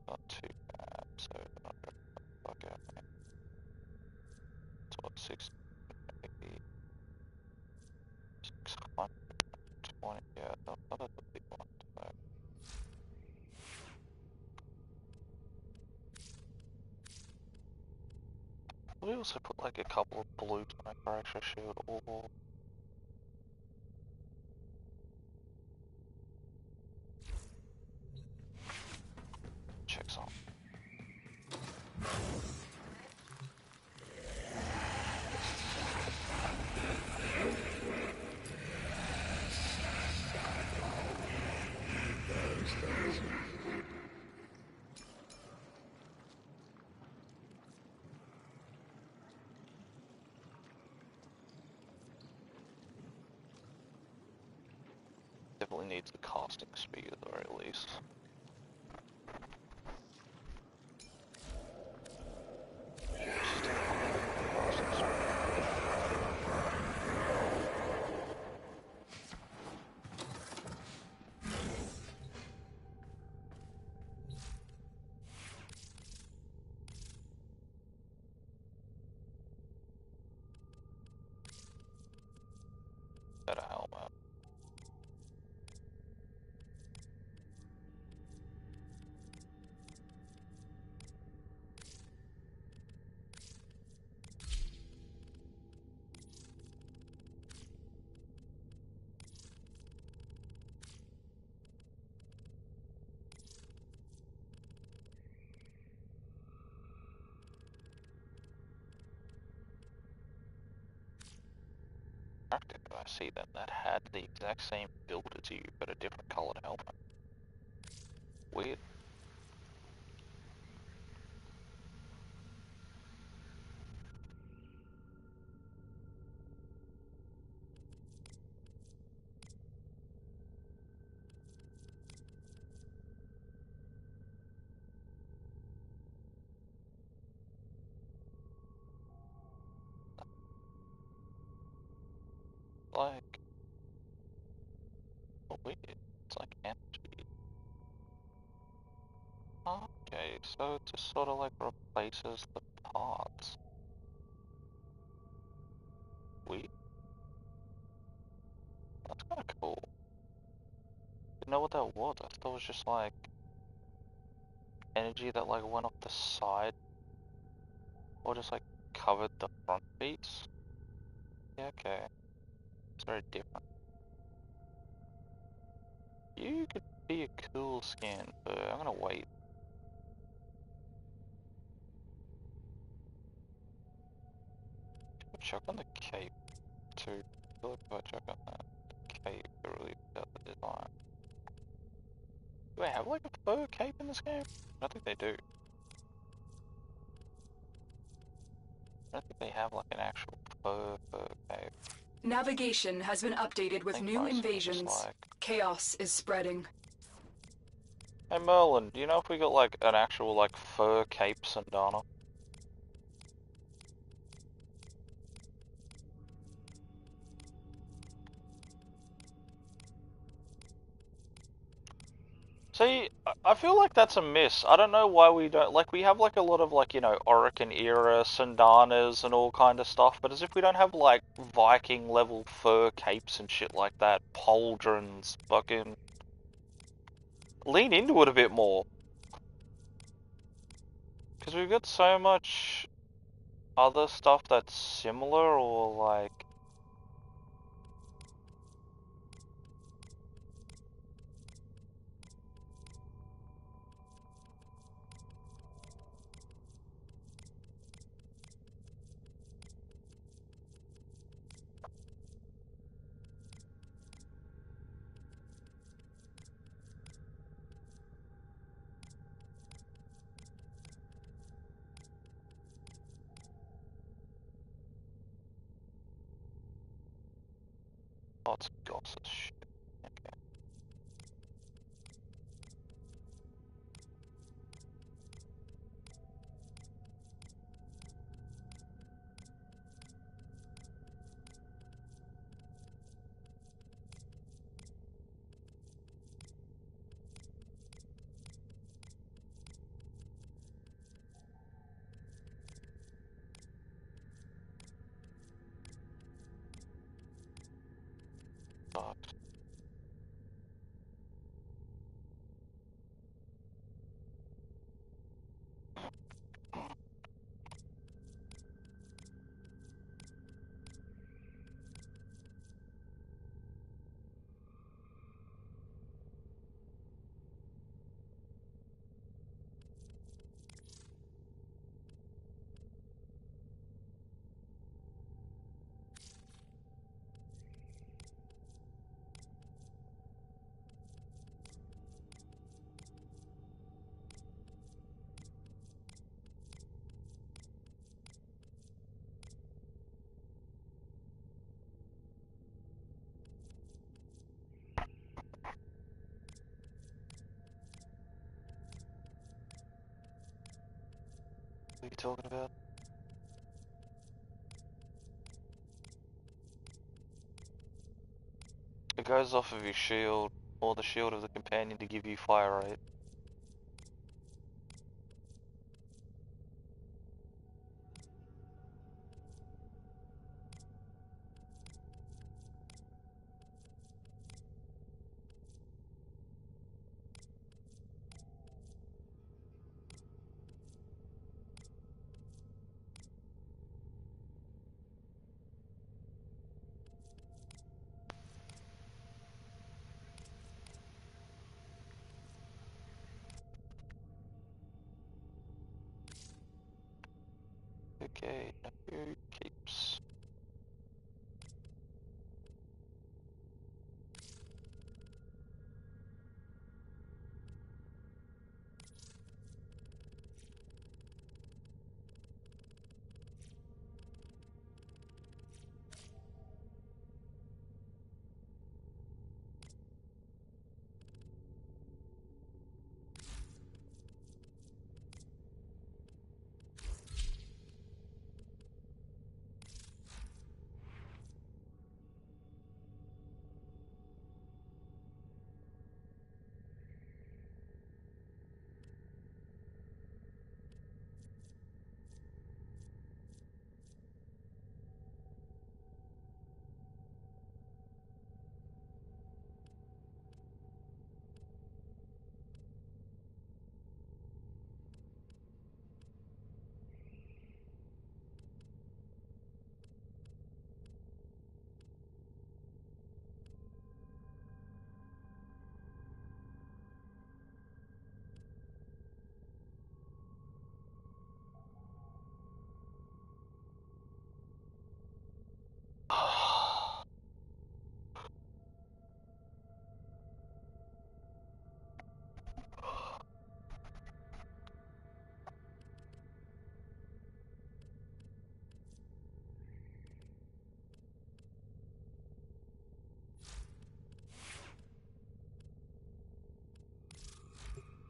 Not too bad, so fuck out. 680, 620, yeah, that's a big one. So. We also put like a couple of blues on it for extra shield or checks on. Definitely needs the casting speed at the very least. Better helmet. Character that I see then that had the exact same build as you, but a different colored helmet. Weird. Like, oh, weird. It's like energy. Okay, so it just sort of like replaces the parts. Weird. That's kind of cool. Didn't know what that was. I thought it was just like energy that like went off the side or just like covered the front beats. Yeah, okay. It's very different. You could be a cool skin, but I'm gonna wait. Check on the cape too. I feel like if I check on that cape, it really about the design. Do they have like a fur cape in this game? I don't think they do. I don't think they have like an actual fur cape. Navigation has been updated with new invasions. Like... Chaos is spreading. Hey Merlin, do you know if we got like an actual like fur cape Sandana? See, I feel like that's a miss. I don't know why we don't, like, we have, like, a lot of, like, you know, Orokin era Sandanas and all kind of stuff, but as if we don't have, like, Viking-level fur capes and shit like that, pauldrons, fucking... Lean into it a bit more. Because we've got so much other stuff that's similar, or, like... Oh, it's goss as shit. Okay. are you talking about? It goes off of your shield, or the shield of the companion to give you fire rate. Okay, no keeps.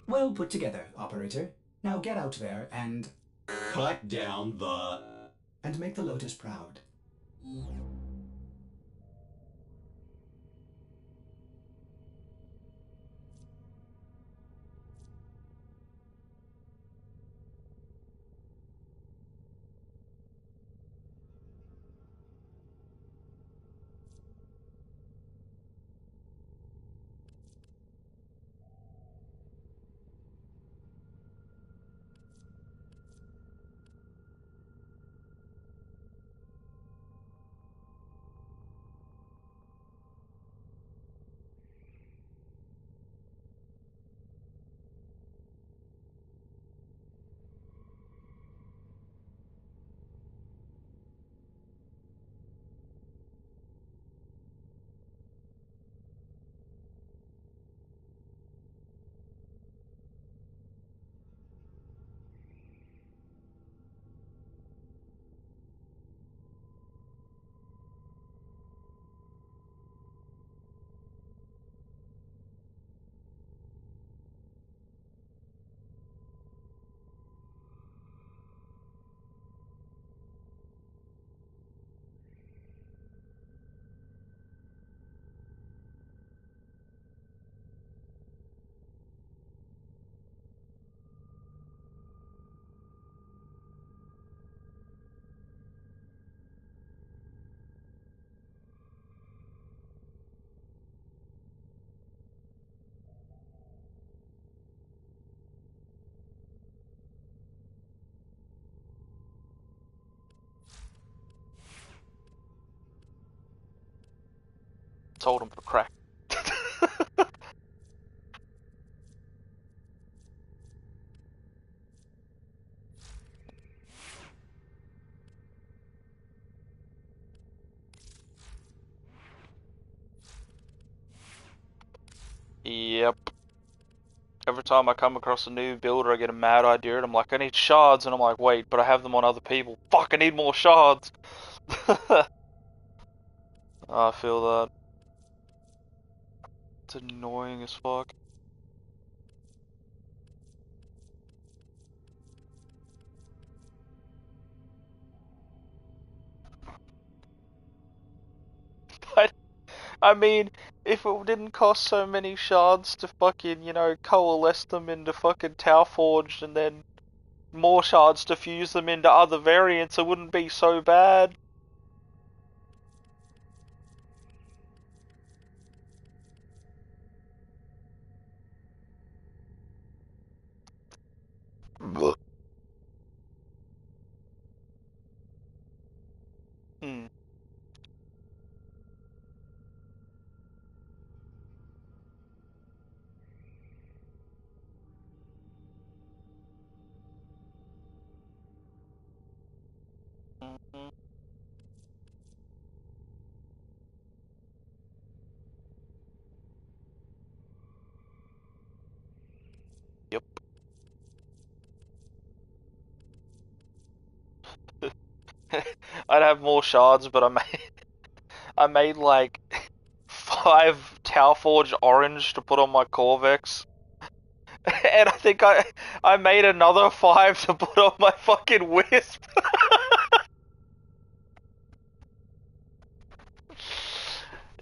Well put together, operator. Now get out there and Cut down the... and make the Lotus proud. Told him for crack. Yep. Every time I come across a new builder, I get a mad idea, and I'm like, I need shards, and I'm like, wait, but I have them on other people. Fuck, I need more shards. I feel that. It's annoying as fuck. I mean, if it didn't cost so many shards to fucking, you know, coalesce them into fucking Tower Forged and then more shards to fuse them into other variants, it wouldn't be so bad. Hmm. Mhm. Yep. I'd have more shards, but I made like 5 Tower Forge orange to put on my Corvex. And I think I made another 5 to put on my fucking Wisp.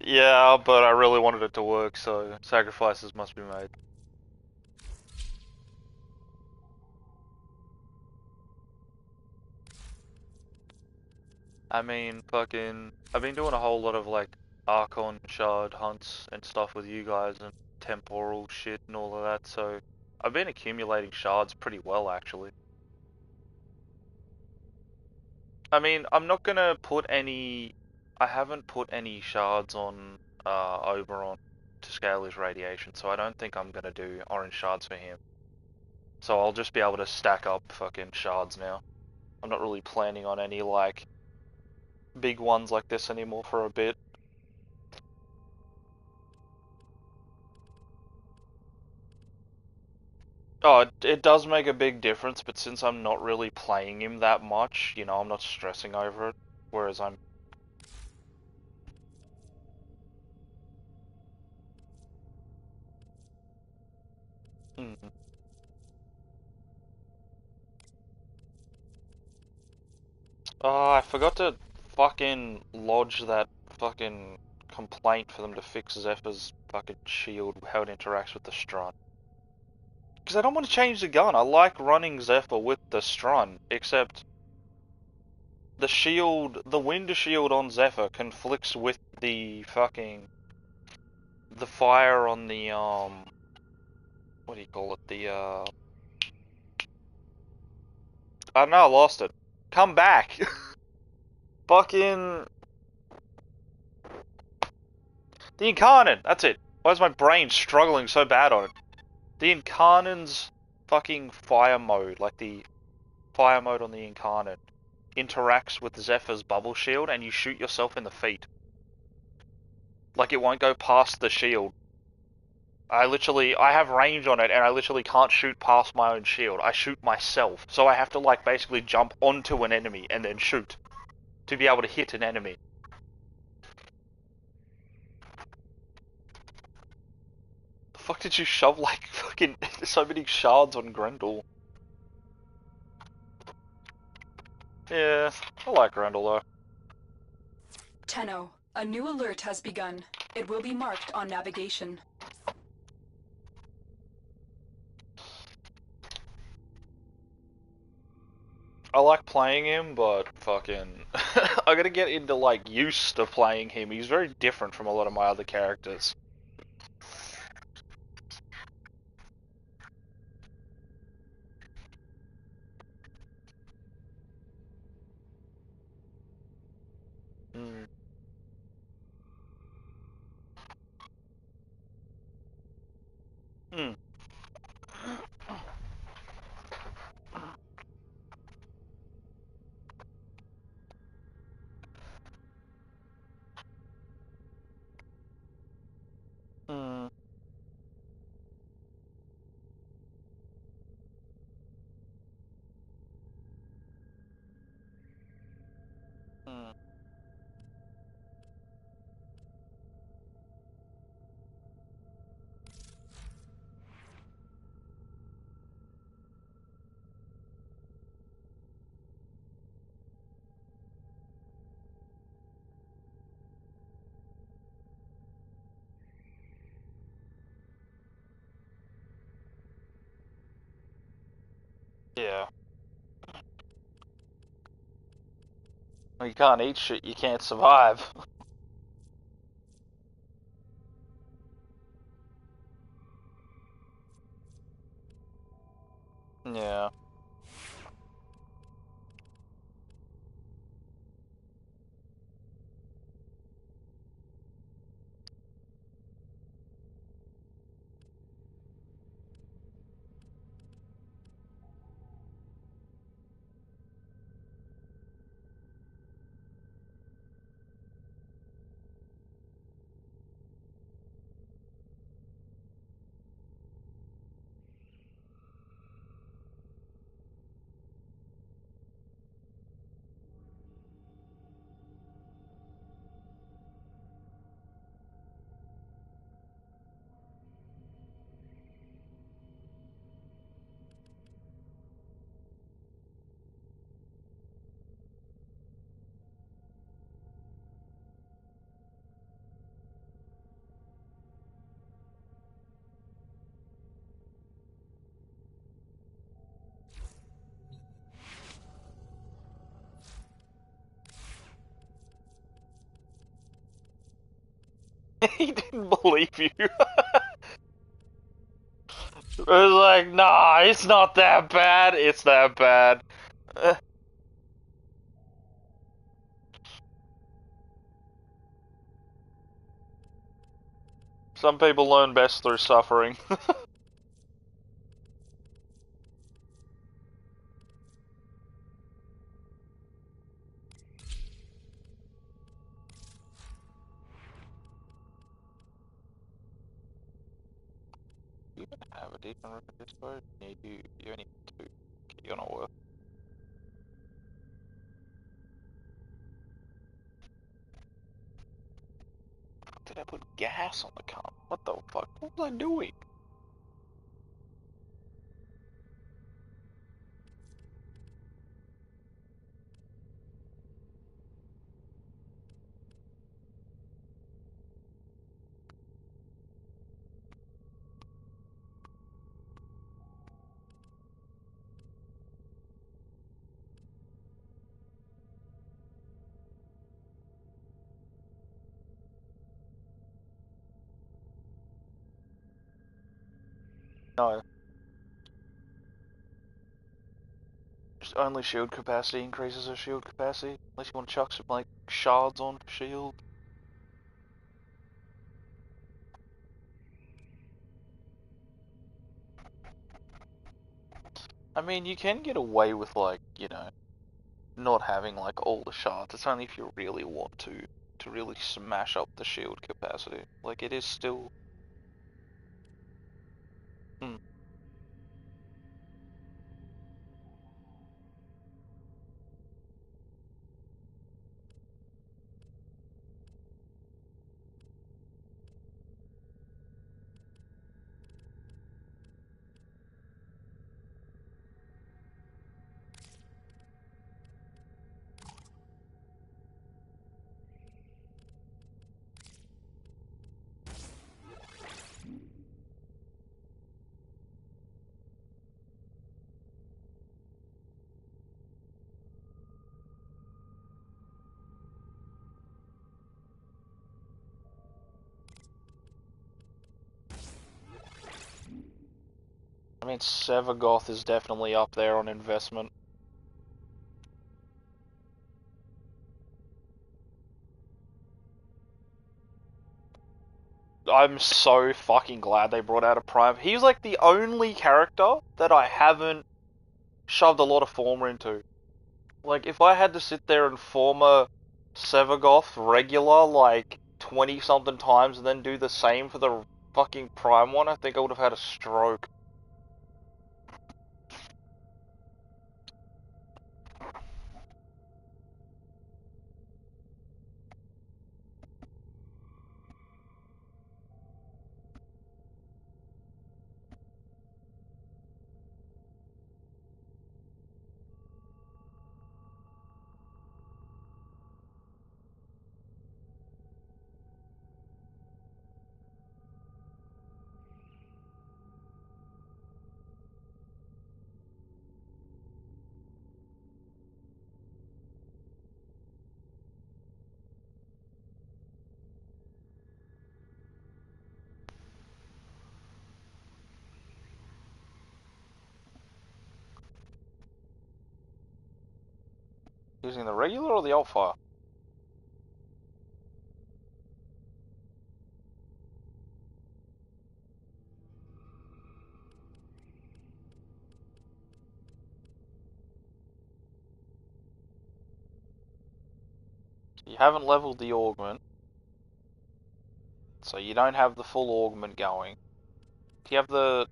Yeah, but I really wanted it to work, so sacrifices must be made. I mean, fucking, I've been doing a whole lot of like Archon shard hunts and stuff with you guys and temporal shit and all of that, so I've been accumulating shards pretty well actually. I mean, I'm not gonna put any, I haven't put any shards on Oberon to scale his radiation, so I don't think I'm gonna do orange shards for him. So I'll just be able to stack up fucking shards now. I'm not really planning on any like big ones like this anymore for a bit. Oh, it does make a big difference, but since I'm not really playing him that much, you know, I'm not stressing over it. Whereas I'm... Mm. Oh, I forgot to fucking lodge that fucking complaint for them to fix Zephyr's fucking shield, how it interacts with the Strun. Because I don't want to change the gun, I like running Zephyr with the Strun, except the shield, the wind shield on Zephyr conflicts with the fucking, the fire on the, what do you call it, the, I don't know, I lost it. Come back! Fucking, the Incarnate, that's it. Why is my brain struggling so bad on it? The Incarnate's fucking fire mode, like the fire mode on the Incarnate, interacts with Zephyr's bubble shield and you shoot yourself in the feet. Like it won't go past the shield. I have range on it and I literally can't shoot past my own shield. I shoot myself. So I have to like basically jump onto an enemy and then shoot to be able to hit an enemy. The fuck did you shove like fucking so many shards on Grendel? Yeah, I like Grendel though. Tenno, a new alert has begun. It will be marked on navigation. I like playing him, but fucking... I gotta get into, like, used to playing him. He's very different from a lot of my other characters. Mm. Mm. Mm. Mm. Yeah. Well, you can't eat shit, you can't survive. Yeah. He didn't believe you. It was like, nah, it's not that bad. It's that bad. Some people learn best through suffering. You have a decent room at this boat? Yeah, you only need two. You're not worth. Did I put gas on the car? What the fuck? What was I doing? No. Just only shield capacity increases her shield capacity. Unless you want to chuck some, like, shards on for shield. I mean, you can get away with, like, you know, not having, like, all the shards. It's only if you really want to really smash up the shield capacity. Like, it is still... Hmm. I mean, Sevagoth is definitely up there on investment. I'm so fucking glad they brought out a Prime. He's like the only character that I haven't shoved a lot of Former into. Like, if I had to sit there and Former Sevagoth regular, like, 20 something times and then do the same for the fucking Prime one, I think I would have had a stroke. Using the regular or the Altfire? You haven't leveled the augment, so you don't have the full augment going. Do you have the...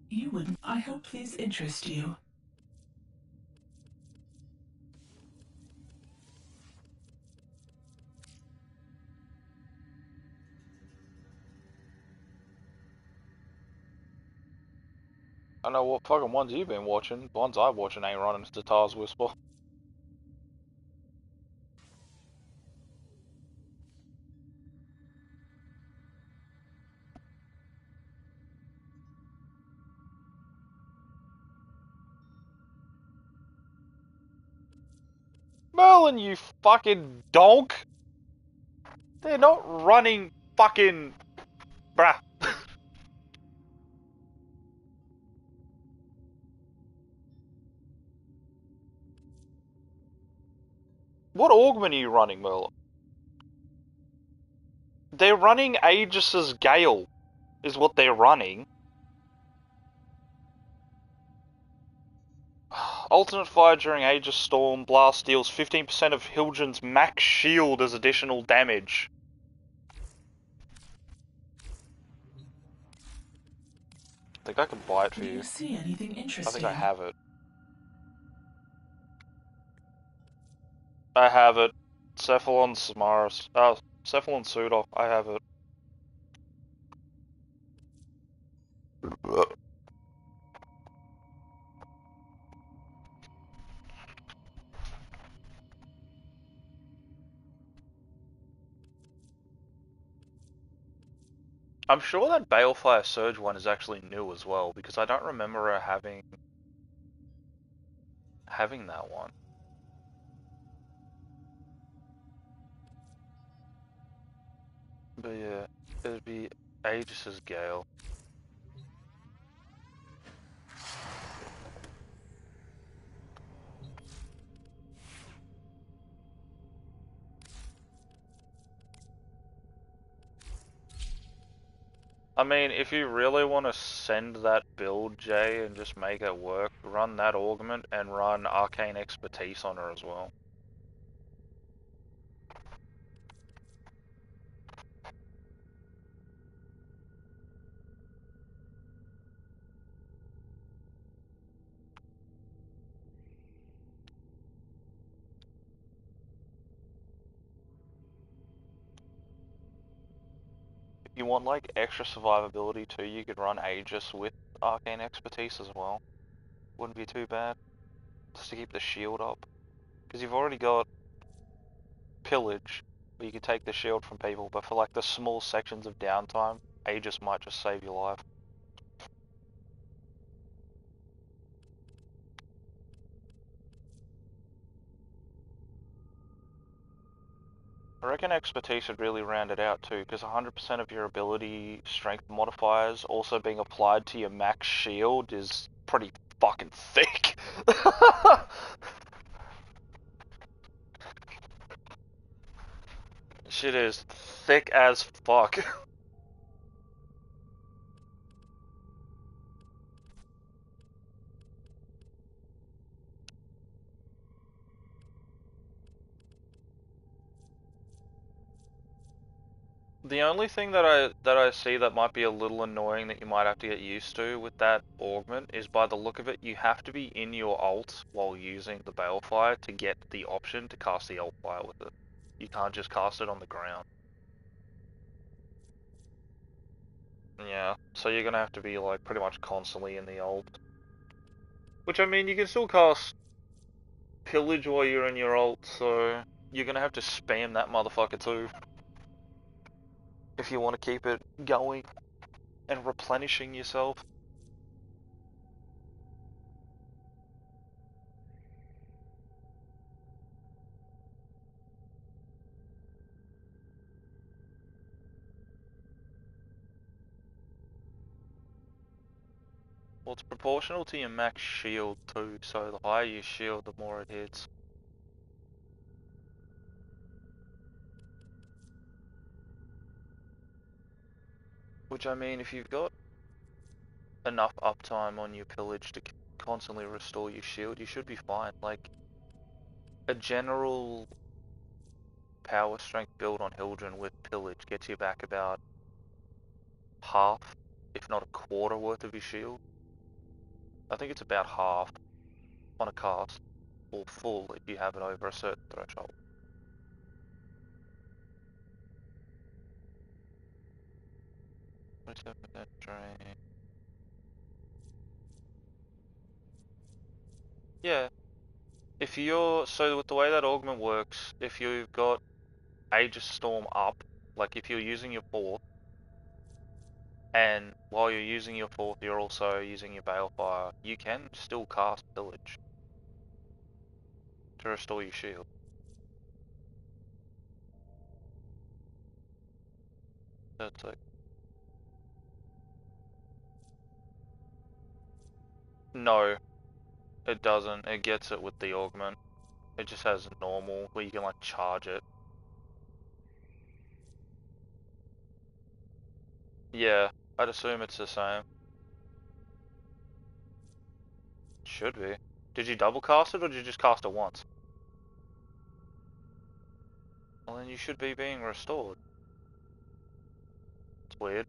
You wouldn't. I hope these interest you. I don't know what fucking ones you've been watching. The ones I'm watching ain't running Tatar's Whisper. Merlin, you fucking donk! They're not running fucking... Bruh. What augment are you running, Merlin? They're running Aegis's Gale, is what they're running. Alternate fire during Aegis Storm Blast deals 15% of Hildren's max shield as additional damage. I think I can buy it for Do you. you see anything I interesting? think I have it. I have it. Cephalon Samaris. Cephalon Sudoff. I have it. I'm sure that Balefire Surge one is actually new as well, because I don't remember her having that one. But yeah, it'd be Aegis's Gale. I mean, if you really want to send that build, Jay, and just make it work, run that augment and run Arcane Expertise on her as well. If you want like extra survivability too, you could run Aegis with Arcane Expertise as well. Wouldn't be too bad, just to keep the shield up. Because you've already got Pillage, where you can take the shield from people, but for like the small sections of downtime, Aegis might just save your life. I reckon Expertise would really round it out too, because 100% of your ability strength modifiers also being applied to your max shield is pretty fucking thick. Shit is thick as fuck. The only thing that I see that might be a little annoying that you might have to get used to with that augment is, by the look of it, you have to be in your ult while using the Balefire to get the option to cast the Altfire with it. You can't just cast it on the ground. Yeah, so you're gonna have to be like pretty much constantly in the ult. Which, I mean, you can still cast Pillage while you're in your ult, so you're gonna have to spam that motherfucker too. If you want to keep it going and replenishing yourself. Well, it's proportional to your max shield too, so the higher your shield, the more it hits. Which I mean, if you've got enough uptime on your pillage to constantly restore your shield, you should be fine. Like, a general power strength build on Hildren with pillage gets you back about half, if not a quarter worth of your shield. I think it's about half on a cast, or full if you have it over a certain threshold. Drain. Yeah. If you're, so with the way that augment works, if you've got Aegis Storm up, like if you're using your fourth, and while you're using your fourth, you're also using your Balefire, you can still cast Pillage to restore your shield. So it's like, no, it doesn't. It gets it with the augment. It just has normal, where you can like charge it. Yeah, I'd assume it's the same. Should be. Did you double cast it, or did you just cast it once? Well, then you should be being restored. It's weird.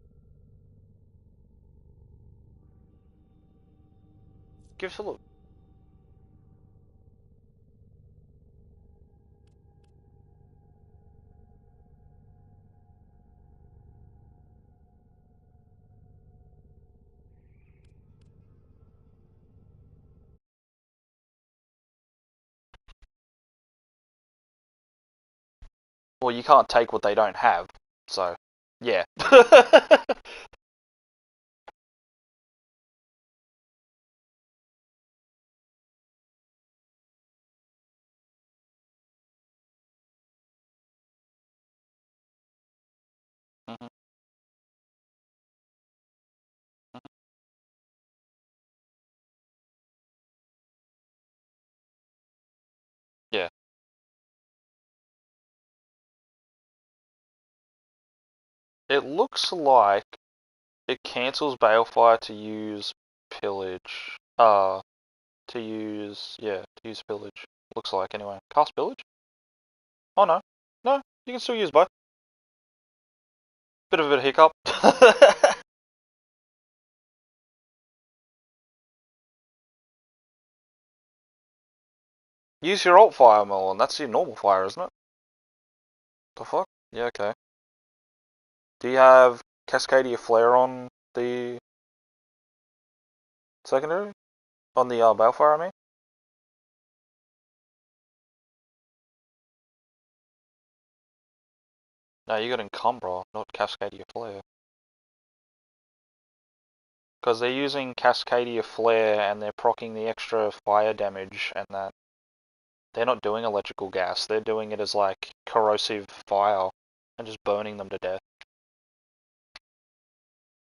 Give us a look. Well, you can't take what they don't have, so yeah. Mhm. Yeah. It looks like it cancels Balefire to use Pillage. To use Pillage. Looks like anyway. Cast Pillage? Oh no. No, you can still use both. Bit of a hiccup. Use your alt fire, Melon. That's your normal fire, isn't it? The fuck? Yeah, okay. Do you have Cascadia Flare on the secondary? On the Balefire, I mean? No, you got Encumbra, not Cascadia Flare. Because they're using Cascadia Flare and they're proccing the extra fire damage and that. They're not doing electrical gas, they're doing it as like corrosive fire and just burning them to death.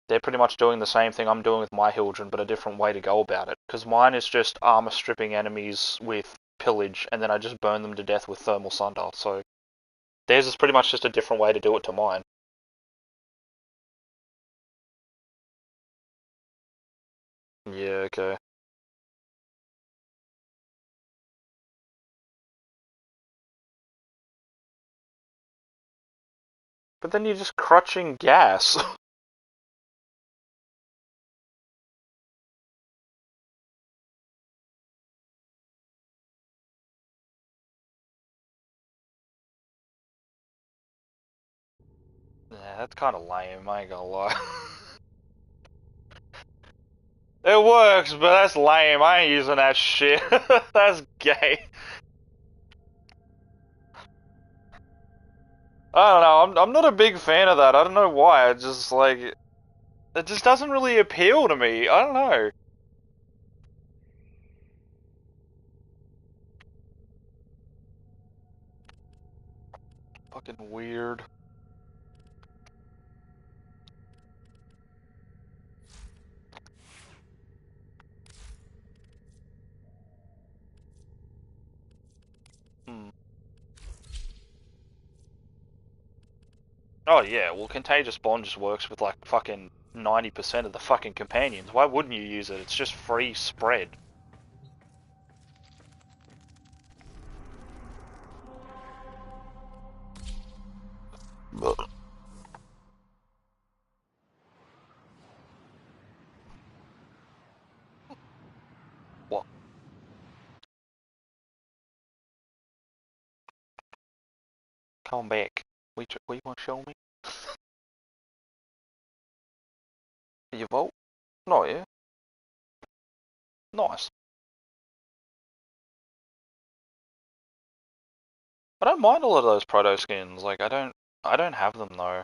They're pretty much doing the same thing I'm doing with my Hildren, but a different way to go about it. Because mine is just armor stripping enemies with pillage and then I just burn them to death with thermal sunder, so theirs is pretty much just a different way to do it to mine. Yeah, okay. But then you're just crutching gas. Yeah, that's kind of lame, I ain't gonna lie. It works, but that's lame. I ain't using that shit. That's gay. I don't know. I'm not a big fan of that. I don't know why. It just like it just doesn't really appeal to me. I don't know. Fucking weird. Oh yeah, well Contagious Bond just works with like fucking 90% of the fucking companions. Why wouldn't you use it? It's just free spread. What? Come back. What you want to show me? You vote? No, yeah. Nice. I don't mind a lot of those proto skins. Like I don't have them though.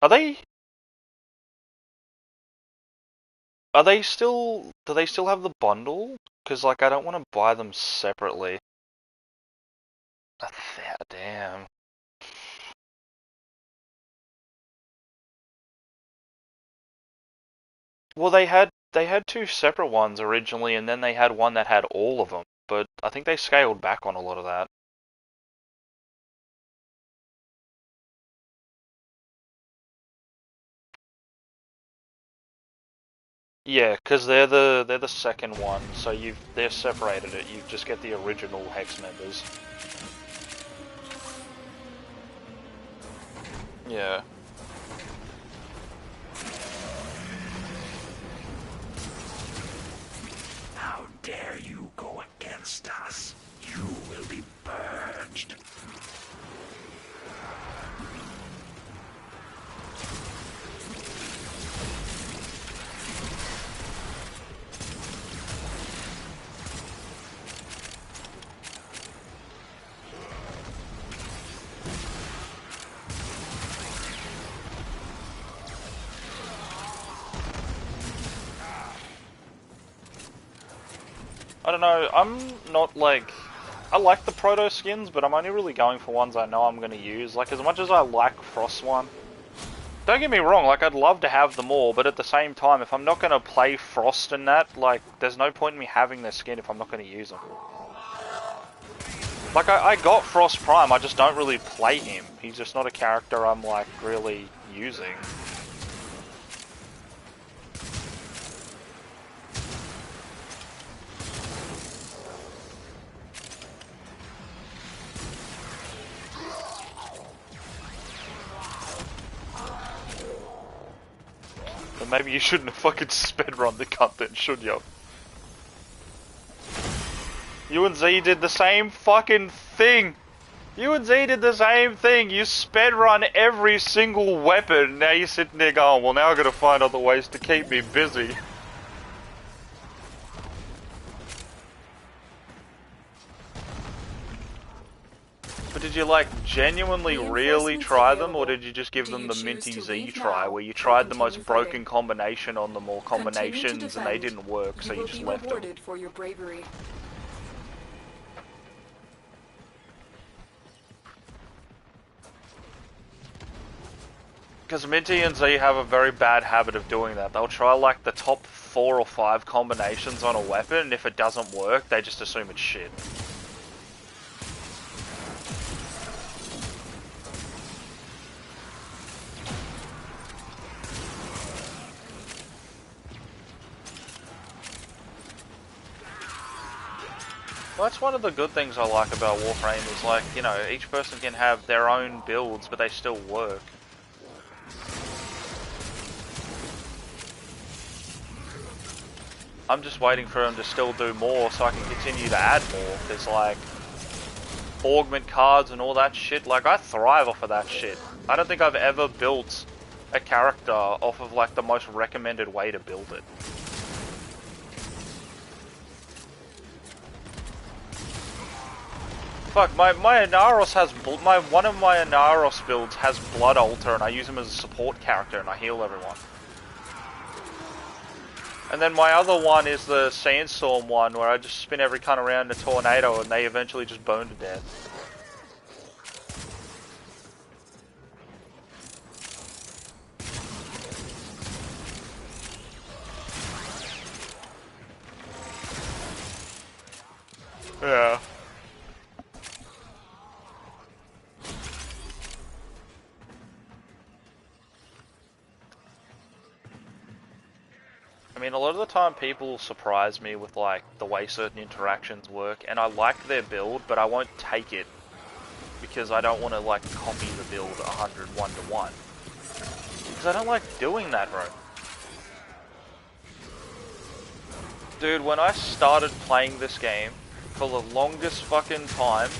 Are they? Are they still? Do they still have the bundle? Because like I don't want to buy them separately. Damn. Well, they had two separate ones originally, and then they had one that had all of them. But I think they scaled back on a lot of that. Yeah, because they're the second one, so they're separated it. You just get the original Hex members. Yeah. How dare you go against us? You will be purged. I don't know, I'm not like... I like the proto skins, but I'm only really going for ones I know I'm going to use. Like, as much as I like Frost one, don't get me wrong, like, I'd love to have them all, but at the same time, if I'm not going to play Frost in that, like, there's no point in me having their skin if I'm not going to use them. Like, I got Frost Prime, I just don't really play him. He's just not a character I'm, like, really using. But maybe you shouldn't have fucking speedrun the cunt then, should you? You and Z did the same fucking thing! You and Z did the same thing! You speedrun every single weapon, now you're sitting there going, well now I gotta find other ways to keep me busy. But did you like genuinely really try them, or did you just give them the Minty Z try, where you tried the most broken combination on them, or combinations, and they didn't work, so you just left them? For your bravery. Because Minty and Z have a very bad habit of doing that. They'll try like the top 4 or 5 combinations on a weapon, and if it doesn't work, they just assume it's shit. Well, that's one of the good things I like about Warframe is like, you know, each person can have their own builds, but they still work. I'm just waiting for them to still do more so I can continue to add more, because like, augment cards and all that shit, like I thrive off of that shit. I don't think I've ever built a character off of like the most recommended way to build it. Fuck, my Inaros has one of my Inaros builds has Blood Altar, and I use him as a support character, and I heal everyone. And then my other one is the Sandstorm one, where I just spin every cunt around in a tornado, and they eventually just burn to death. Yeah. mean, a lot of the time people surprise me with like the way certain interactions work, and I like their build, but I won't take it because I don't want to like copy the build 100 1-to-1. Because I don't like doing that, bro. Dude, when I started playing this game, for the longest fucking time,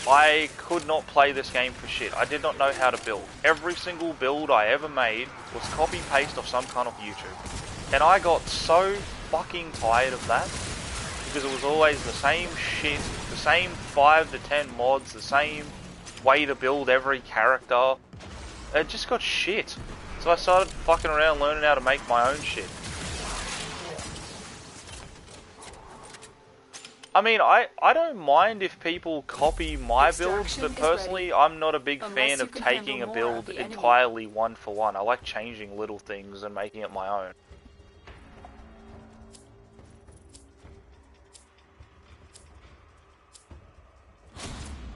I could not play this game for shit. I did not know how to build. Every single build I ever made was copy-paste off some kind of YouTube. And I got so fucking tired of that, because it was always the same shit, the same 5 to 10 mods, the same way to build every character. It just got shit. So I started fucking around learning how to make my own shit. I mean, I don't mind if people copy my builds, but personally, I'm not a big fan of taking a build entirely one for one. I like changing little things and making it my own.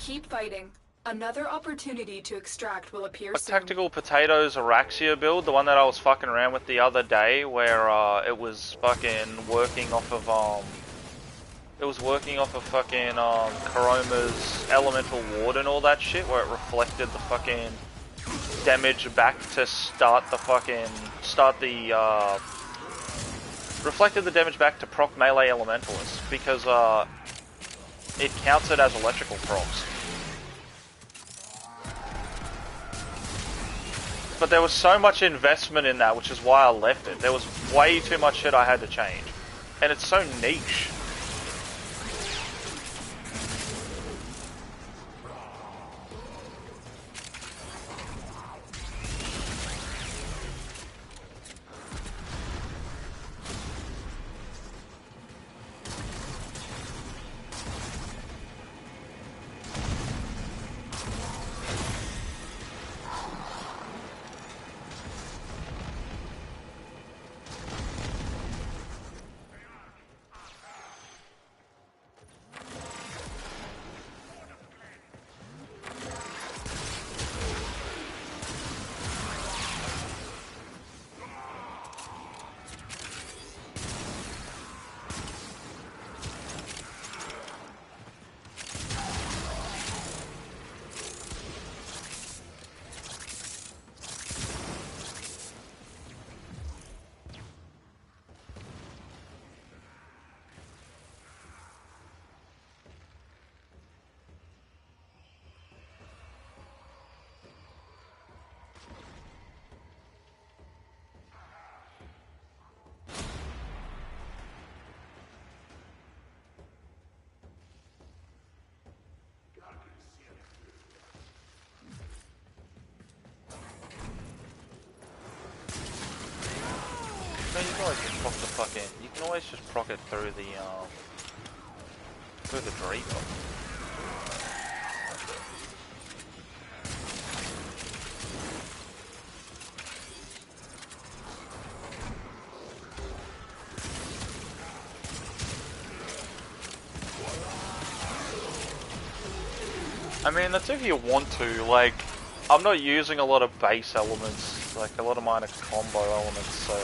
Keep fighting. Another opportunity to extract will appear soon. Tactical Potatoes Araxia build, the one that I was fucking around with the other day, where it was fucking working off of fucking Karoma's Elemental Ward and all that shit, where it reflected the fucking damage back to reflected the damage back to proc melee elementalists, because it counts it as electrical procs. But there was so much investment in that, which is why I left it. There was way too much shit I had to change. And it's so niche. No, you can always just proc the fucking. You can always just proc it through the Draco. I mean, that's if you want to. Like, I'm not using a lot of base elements. Like, a lot of mine are combo elements, so.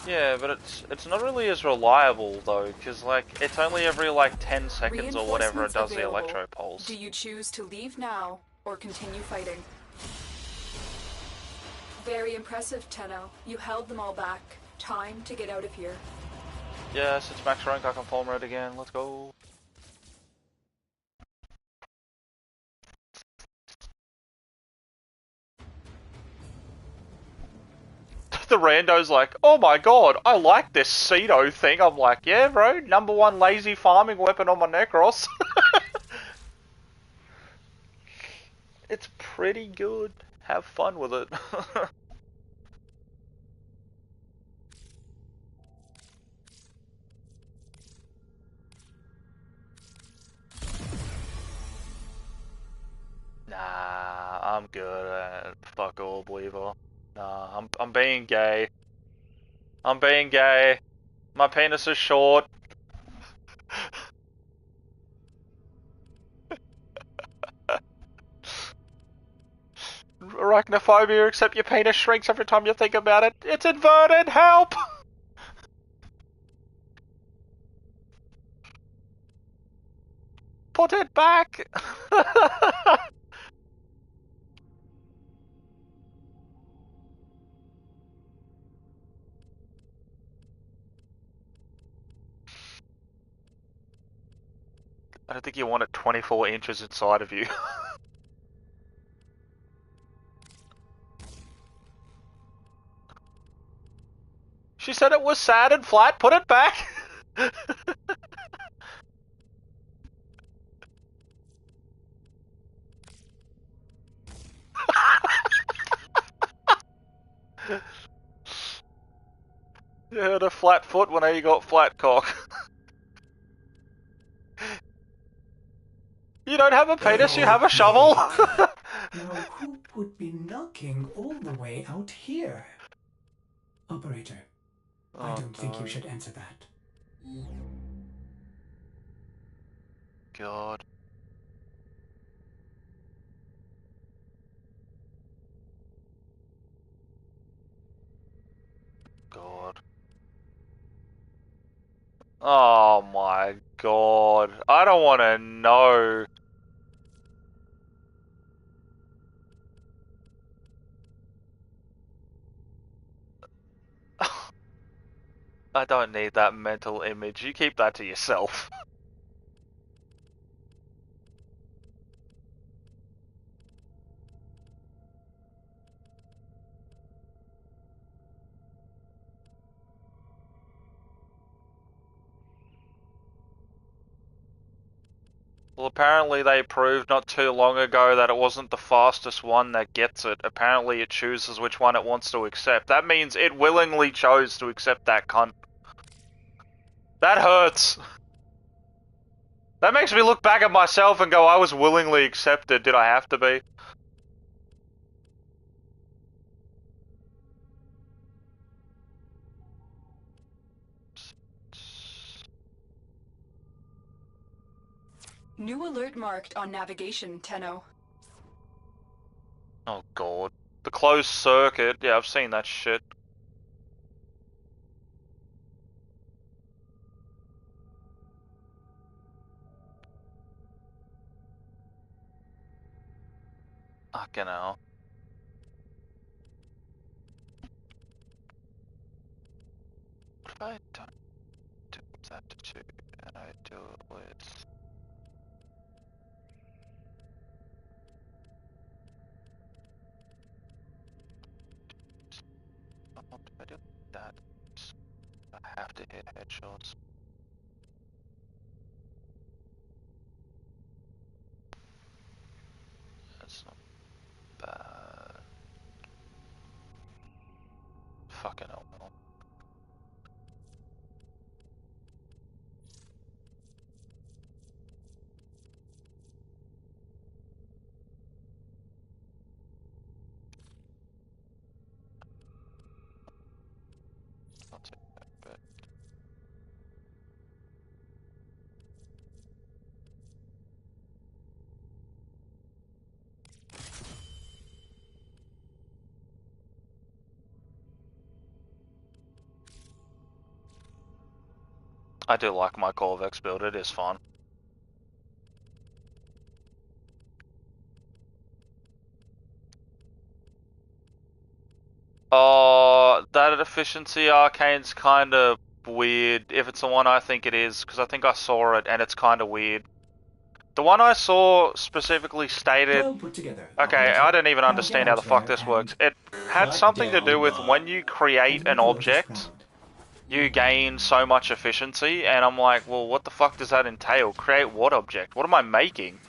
Yeah, but it's not really as reliable though, because like it's only every like 10 seconds or whatever it does the electro pulse. Do you choose to leave now or continue fighting? Very impressive, Tenno. You held them all back. Time to get out of here. Yes, it's max rank. I can farm red again. Let's go. The rando's like, oh my god, I like this Cedo thing. I'm like, yeah, bro, #1 lazy farming weapon on my Necros. It's pretty good. Have fun with it. Nah, I'm good. Fuck all, believer. Nah, I'm being gay. I'm being gay. My penis is short. Arachnophobia, except your penis shrinks every time you think about it. It's inverted, help! Put it back! I don't think you want it 24 inches inside of you. She said it was sad and flat, put it back! You heard a flat foot when you got flat cock. You don't have a penis, you have a shovel! Now, who would be knocking all the way out here? Operator, I don't think you should answer that. God. God. Oh my god. I don't want to know. I don't need that mental image. You keep that to yourself. Well, apparently they proved not too long ago that it wasn't the fastest one that gets it. Apparently it chooses which one it wants to accept. That means it willingly chose to accept that cunt. That hurts. That makes me look back at myself and go, I was willingly accepted. Did I have to be? New alert marked on navigation, Tenno. Oh god. The closed circuit. Yeah, I've seen that shit. Fucking hell. What if I don't do aptitude and I do it with... What if I do that? I have to hit headshots. That's not bad. Fucking hell, no. I'll take that bet. I do like my Corvex build, it is fun. That efficiency arcane's kinda weird, if it's the one I think it is, because I think I saw it and it's kinda weird. The one I saw specifically stated... Well put together, Okay, operator. I don't even Now understand get how out the fuck there this and works. It had cut something to down do with the when you create an object, you gain so much efficiency, and I'm like, well, what the fuck does that entail? Create what object? What am I making?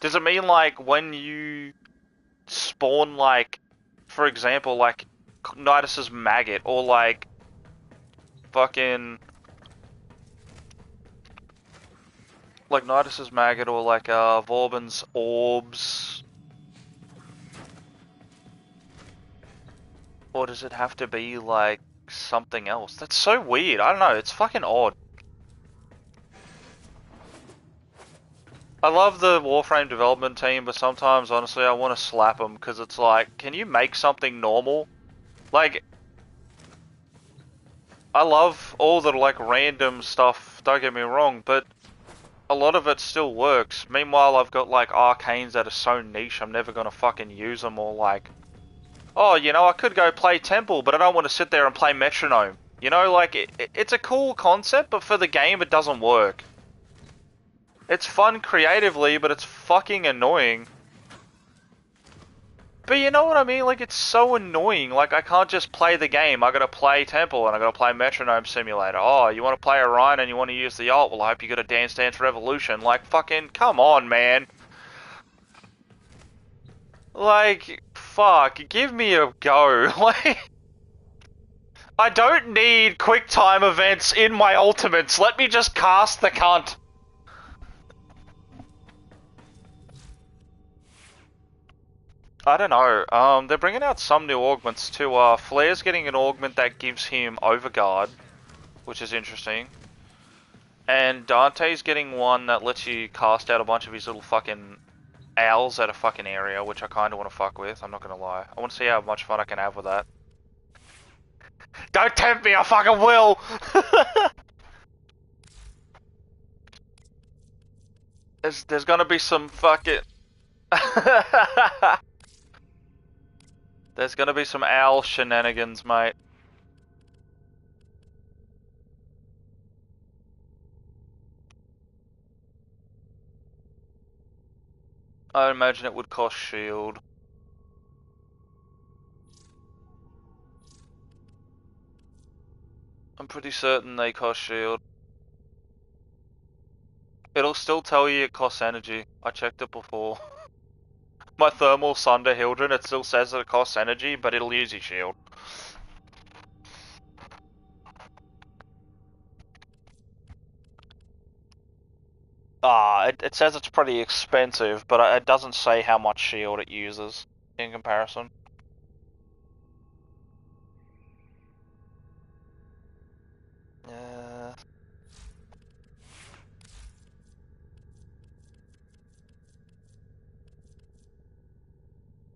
Does it mean, like, when you spawn, like, for example, like, Nidus's maggot, or, like, fucking... Like, Nidus's maggot, or, like, Vauban's orbs... Or does it have to be, like, something else? That's so weird. I don't know. It's fucking odd. I love the Warframe development team, but sometimes, honestly, I want to slap them because it's like, can you make something normal? Like, I love all the like random stuff, don't get me wrong, but a lot of it still works. Meanwhile, I've got like arcanes that are so niche, I'm never gonna fucking use them, or like, oh, you know, I could go play Temple, but I don't want to sit there and play Metronome. You know, like, it's a cool concept, but for the game, it doesn't work. It's fun creatively, but it's fucking annoying. But you know what I mean? Like, it's so annoying. Like, I can't just play the game. I gotta play Temple, and I gotta play Metronome Simulator. Oh, you wanna play Orion and you wanna use the ult? Well, I hope you got a Dance Dance Revolution. Like, fucking, come on, man. Like, fuck, give me a go. Like, I don't need quick time events in my ultimates. Let me just cast the cunt. I don't know. They're bringing out some new augments too. Flair's getting an augment that gives him Overguard, which is interesting. And Dante's getting one that lets you cast out a bunch of his little fucking owls at a fucking area, which I kind of want to fuck with, I'm not gonna lie. I want to see how much fun I can have with that. Don't tempt me, I fucking will! There's gonna be some fucking... There's gonna be some owl shenanigans, mate. I imagine it would cost shield. I'm pretty certain they cost shield. It'll still tell you it costs energy. I checked it before. My thermal Sunder Hildren, it still says that it costs energy, but it'll use your shield. It says it's pretty expensive, but it doesn't say how much shield it uses in comparison.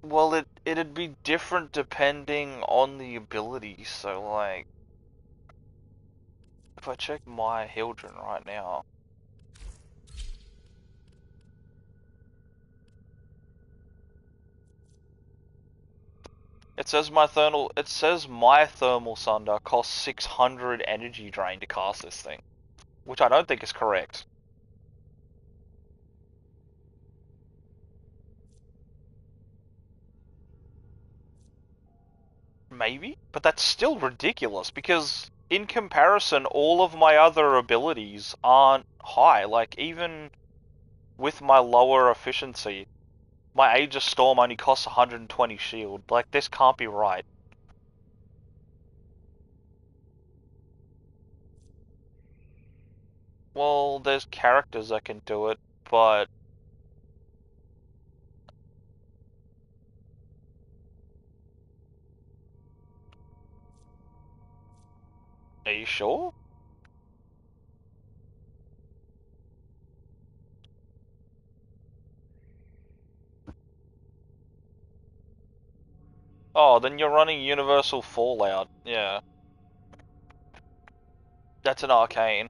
Well, it'd be different depending on the ability, so like... If I check my Hildren right now... It says my thermal Sunder costs 600 energy drain to cast this thing. Which I don't think is correct. Maybe? But that's still ridiculous, because in comparison, all of my other abilities aren't high. Like, even with my lower efficiency, my Age of Storm only costs 120 shield. Like, this can't be right. Well, there's characters that can do it, but... Are you sure? Oh, then you're running Universal Fallout, yeah. That's an arcane.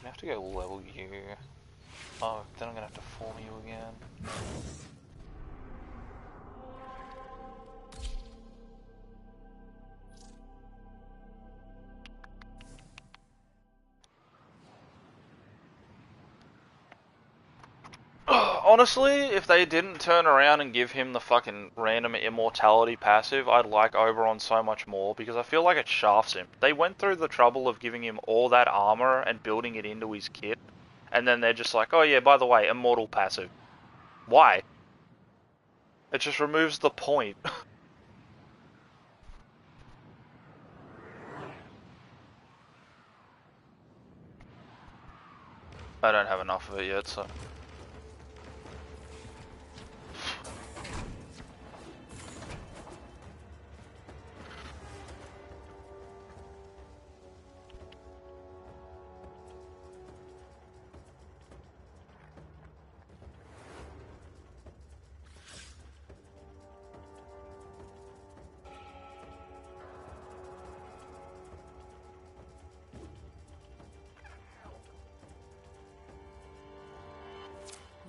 I have to go level you. Oh, then I'm gonna have to form you again. Honestly, if they didn't turn around and give him the fucking random immortality passive, I'd like Oberon so much more, because I feel like it shafts him. They went through the trouble of giving him all that armor and building it into his kit, and then they're just like, oh yeah, by the way, immortal passive. Why? It just removes the point. I don't have enough of it yet, so...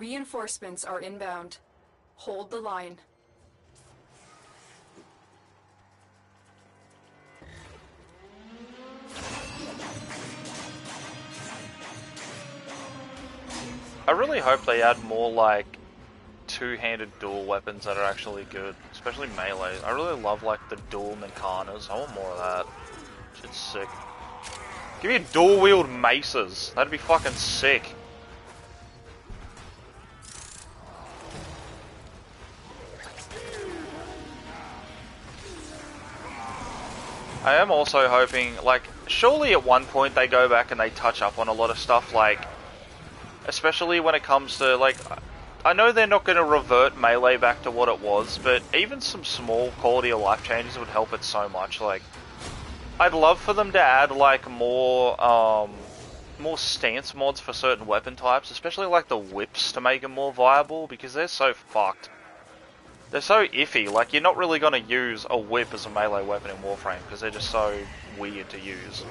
Reinforcements are inbound. Hold the line. I really hope they add more like two-handed dual weapons that are actually good, especially melee. I really love like the dual Ninkanas. I want more of that. Shit's sick. Give me dual-wield maces. That'd be fucking sick. I am also hoping, like, surely at one point they go back and they touch up on a lot of stuff, like, especially when it comes to, like, I know they're not going to revert melee back to what it was, but even some small quality of life changes would help it so much. Like, I'd love for them to add, like, more stance mods for certain weapon types, especially, like, the whips to make them more viable, because they're so fucked. They're so iffy, like, you're not really going to use a whip as a melee weapon in Warframe, because they're just so weird to use.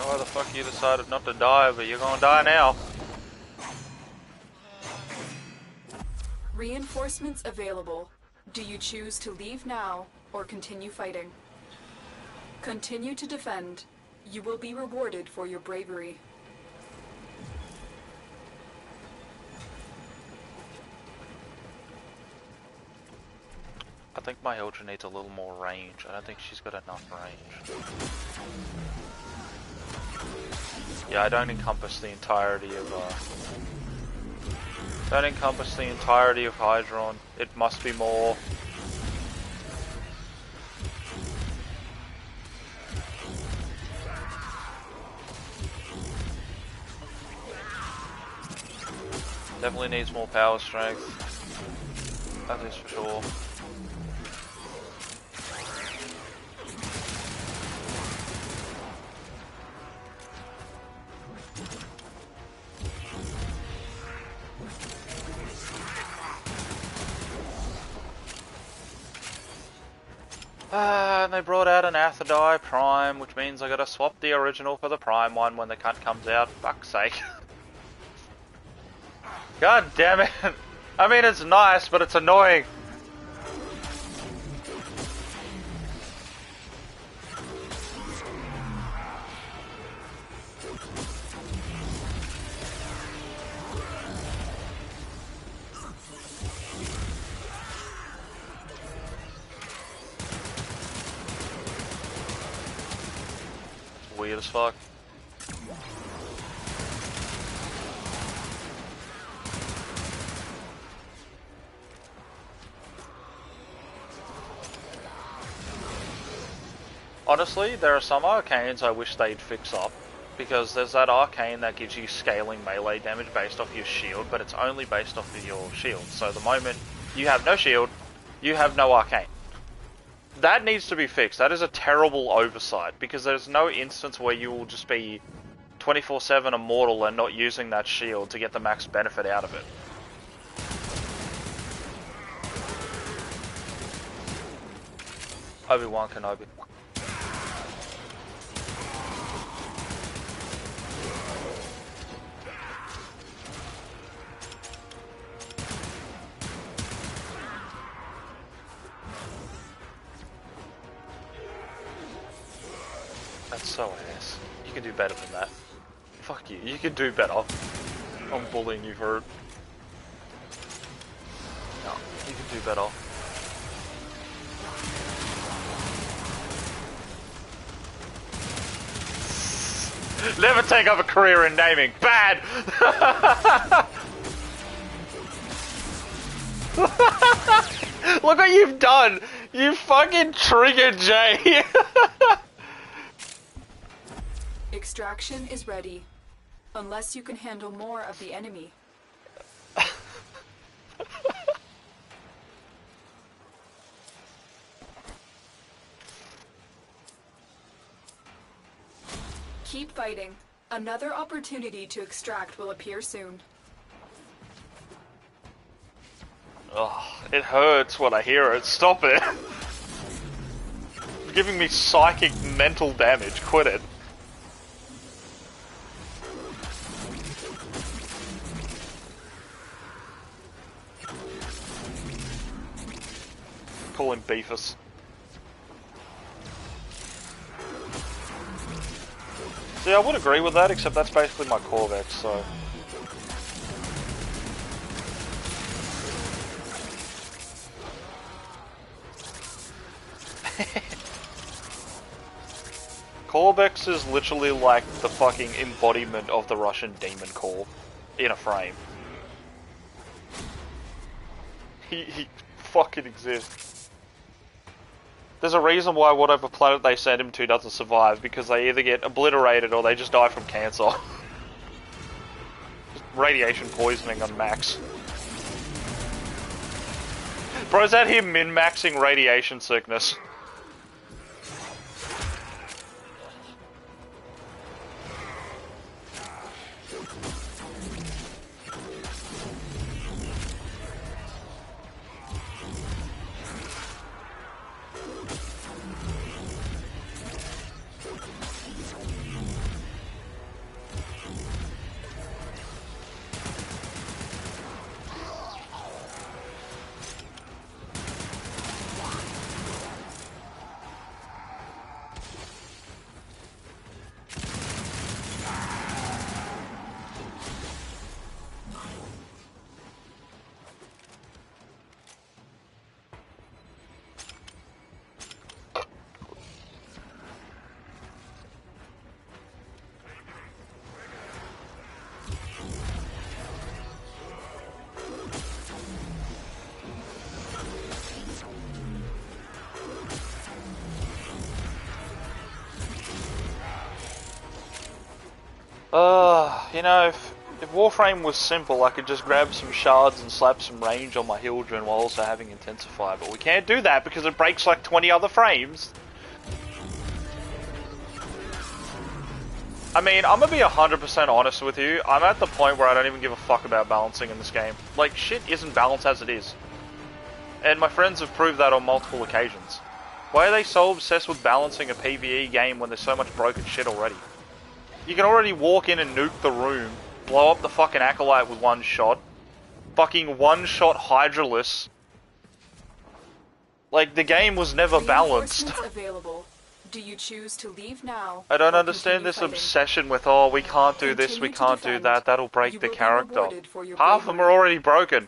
Why the fuck you decided not to die, but you're gonna die now? Reinforcements available. Do you choose to leave now or continue fighting? Continue to defend. You will be rewarded for your bravery. I think my Eldra needs a little more range. I don't think she's got enough range. Yeah, I don't encompass the entirety of Hydron. It must be more. Definitely needs more power strength. That is for sure. And they brought out an Athadai Prime, which means I gotta swap the original for the Prime one when the cut comes out. Fuck's sake. God damn it. I mean, it's nice, but it's annoying. Weird as fuck. Honestly, there are some arcanes I wish they'd fix up, because there's that arcane that gives you scaling melee damage based off your shield, but it's only based off of your shield. So the moment you have no shield, you have no arcane. That needs to be fixed. That is a terrible oversight, because there's no instance where you will just be 24/7 immortal and not using that shield to get the max benefit out of it. Obi-Wan Kenobi. That's so ass. You can do better than that. Fuck you. You can do better. I'm bullying you for it. No, you can do better. Never take up a career in naming. Bad! Look what you've done! You fucking triggered Jay! Extraction is ready. Unless you can handle more of the enemy. Keep fighting. Another opportunity to extract will appear soon. Ugh, it hurts when I hear it. Stop it. It's giving me psychic mental damage. Quit it. Call him Beefus. See, I would agree with that, except that's basically my Corvex, so... Corvex is literally like the fucking embodiment of the Russian Demon Corps in a frame. He fucking exists. There's a reason why whatever planet they send him to doesn't survive, because they either get obliterated or they just die from cancer. Just radiation poisoning on max. Bro's out here min-maxing radiation sickness. You know, if Warframe was simple, I could just grab some shards and slap some range on my Hildren while also having Intensify, but we can't do that because it breaks like 20 other frames. I mean, I'm gonna be 100% honest with you, I'm at the point where I don't even give a fuck about balancing in this game. Like, shit isn't balanced as it is. And my friends have proved that on multiple occasions. Why are they so obsessed with balancing a PvE game when there's so much broken shit already? You can already walk in and nuke the room, blow up the fucking Acolyte with one shot, fucking one-shot Hydralisk. Like, the game was never balanced. Available. Do you choose to leave now? I don't understand this obsession with, oh, we can't do this, we can't do that, that'll break the character. Half of them are already broken.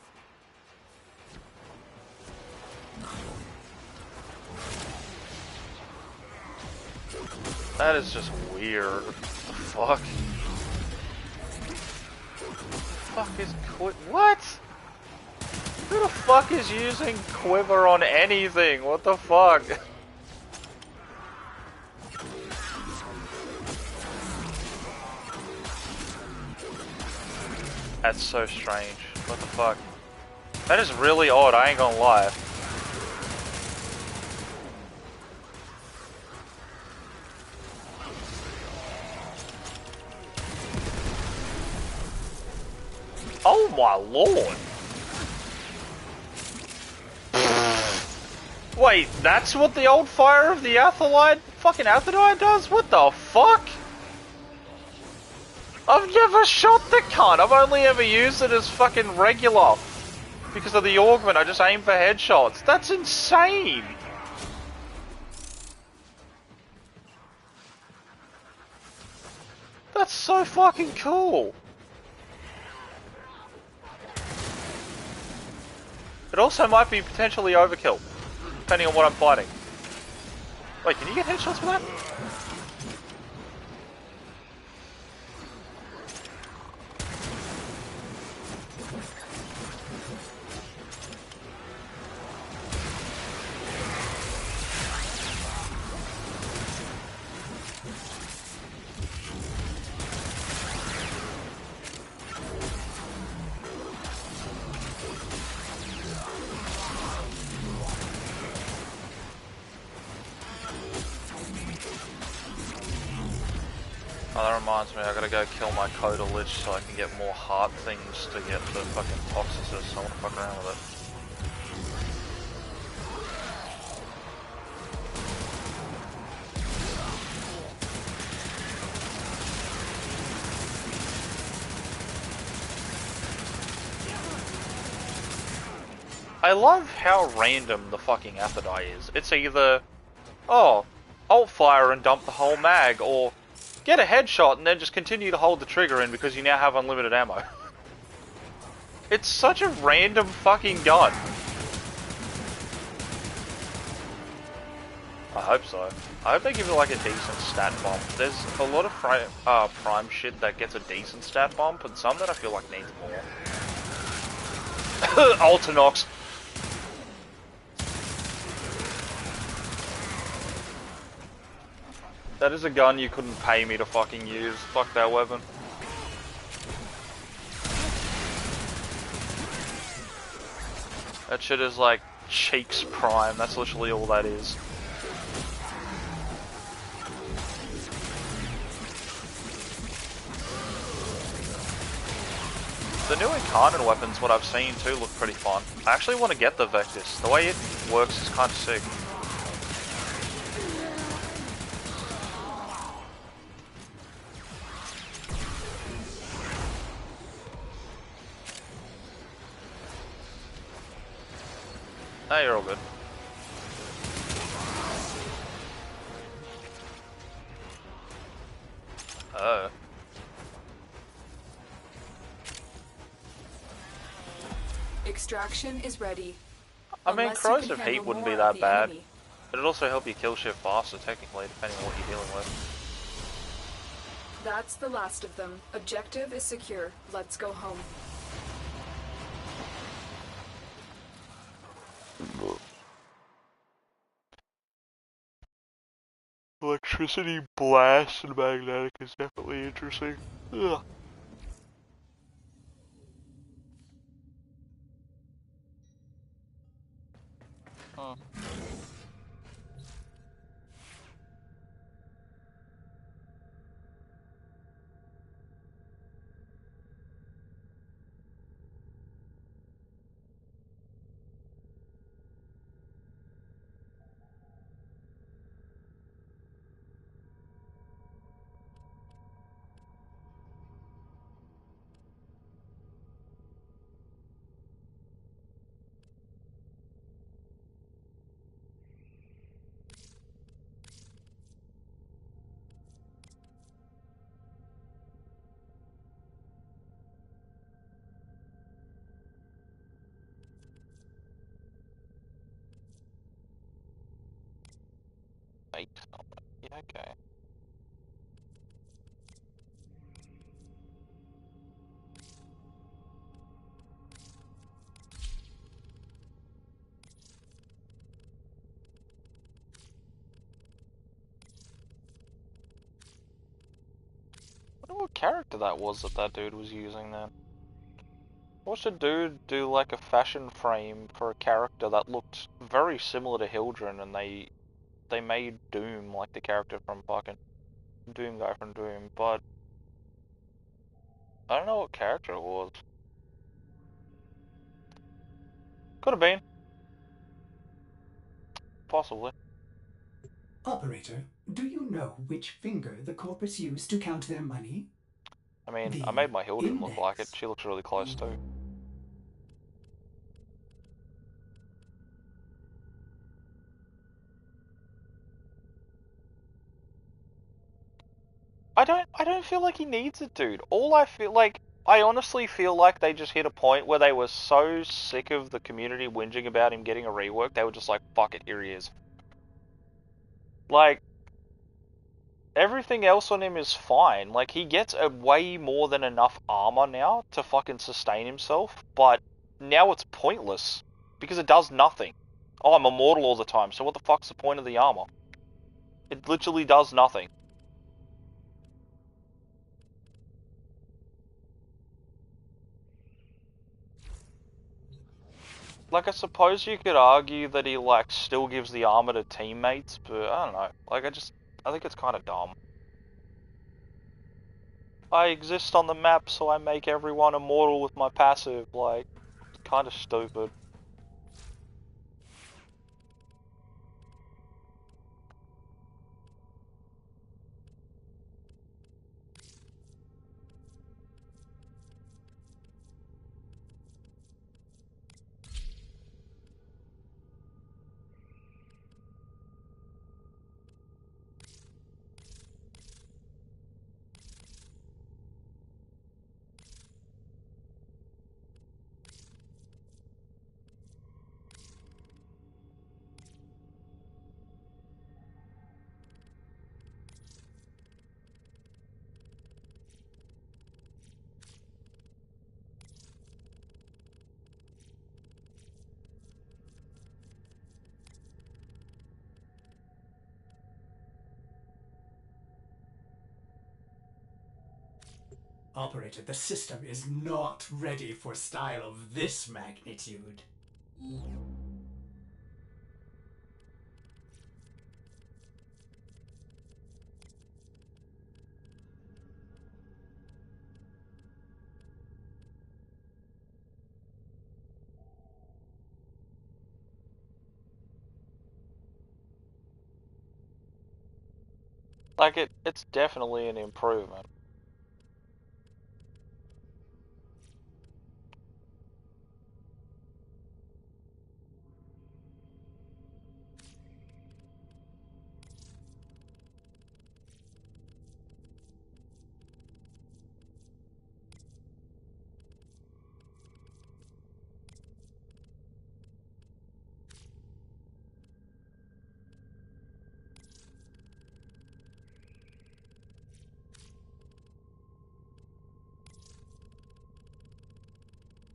That is just weird. What the fuck? What the fuck is what? Who the fuck is using Quiver on anything? What the fuck? That's so strange. What the fuck? That is really odd, I ain't gonna lie. Oh my lord! Wait, that's what the old fire of the fucking Aetherite does? What the fuck? I've never shot the cunt, I've only ever used it as fucking regular. Because of the augment, I just aim for headshots. That's insane! That's so fucking cool. It also might be potentially overkill, depending on what I'm fighting. Wait, can you get headshots for that? Oh, that reminds me, I gotta go kill my Coda Lich so I can get more heart things to get the fucking Toxicus. I wanna fuck around with it. I love how random the fucking Aphrodite is. It's either, oh, ult fire and dump the whole mag, or get a headshot and then just continue to hold the trigger in because you now have unlimited ammo. It's such a random fucking gun. I hope so. I hope they give it like a decent stat bump. There's a lot of prime shit that gets a decent stat bump, and some that I feel like needs more. Ultinox. That is a gun you couldn't pay me to fucking use. Fuck that weapon. That shit is like Cheeks Prime. That's literally all that is. The new Incarnate weapons, what I've seen too, look pretty fun. I actually want to get the Vectis. The way it works is kind of sick. Hey, you're all good. Oh. Extraction is ready. I mean, Unless you corrosive can heat handle wouldn't be more that of the bad. enemy. It'd also help you kill shit faster, technically, depending on what you're dealing with. That's the last of them. Objective is secure. Let's go home. Electricity blast and magnetic is definitely interesting. Ugh. Huh. Wait, yeah, okay. I wonder what character that was that dude was using then. Watched a dude do like a fashion frame for a character that looked very similar to Hildren, and they made Doom like the character from fucking Doom guy from Doom, but I don't know what character it was. Could have been. Possibly. Operator, do you know which finger the corpus used to count their money? I mean, The I made my Hildren look like it. index. She looks really close too. I don't feel like he needs it, dude. All I feel like, I honestly feel like they just hit a point where they were so sick of the community whinging about him getting a rework, they were just like, fuck it, here he is. Like, everything else on him is fine. Like, he gets a way more than enough armor now to fucking sustain himself, but now it's pointless because it does nothing. Oh, I'm immortal all the time, so what the fuck's the point of the armor? It literally does nothing. Like, I suppose you could argue that he, like, still gives the armor to teammates, but I don't know. Like, I think it's kind of dumb. I exist on the map, so I make everyone immortal with my passive. Like, it's kind of stupid. Operator, the system is not ready for style of this magnitude. Like, it's definitely an improvement.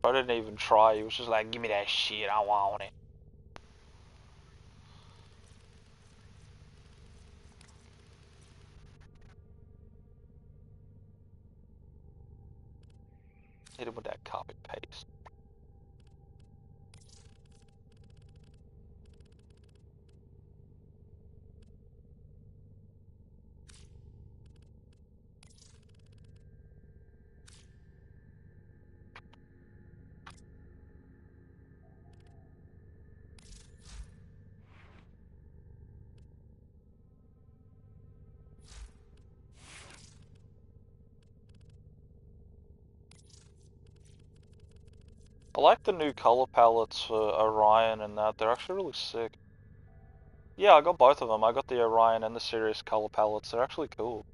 I didn't even try. He was just like, give me that shit, I want it. Hit him with that copy paste. I like the new color palettes for Orion and that. They're actually really sick. Yeah, I got both of them. I got the Orion and the Sirius color palettes. They're actually cool.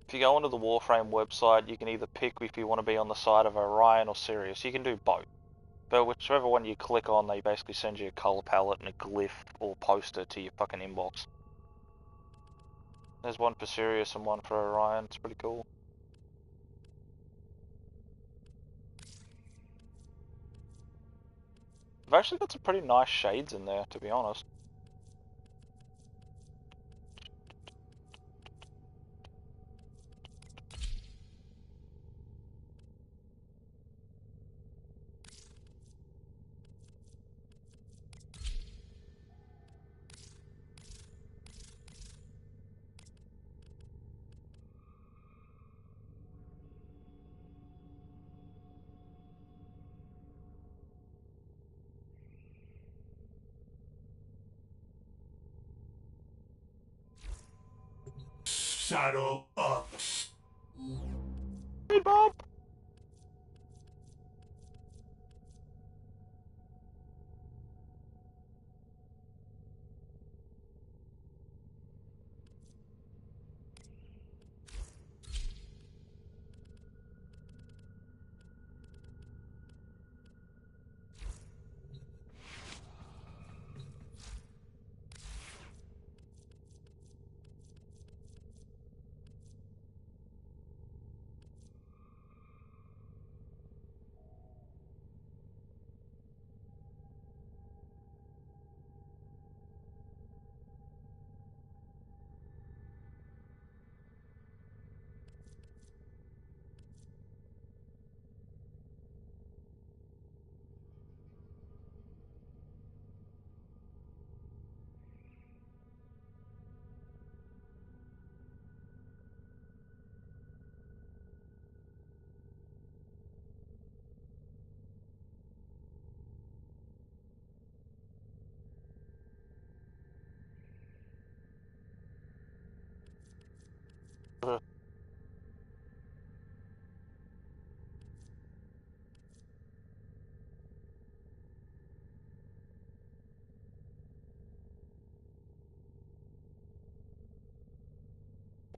If you go onto the Warframe website, you can either pick if you want to be on the side of Orion or Sirius. You can do both. But whichever one you click on, they basically send you a color palette and a glyph or poster to your fucking inbox. There's one for Sirius and one for Orion. It's pretty cool. I've actually got some pretty nice shades in there, to be honest. Saddle up. Hey, Bob!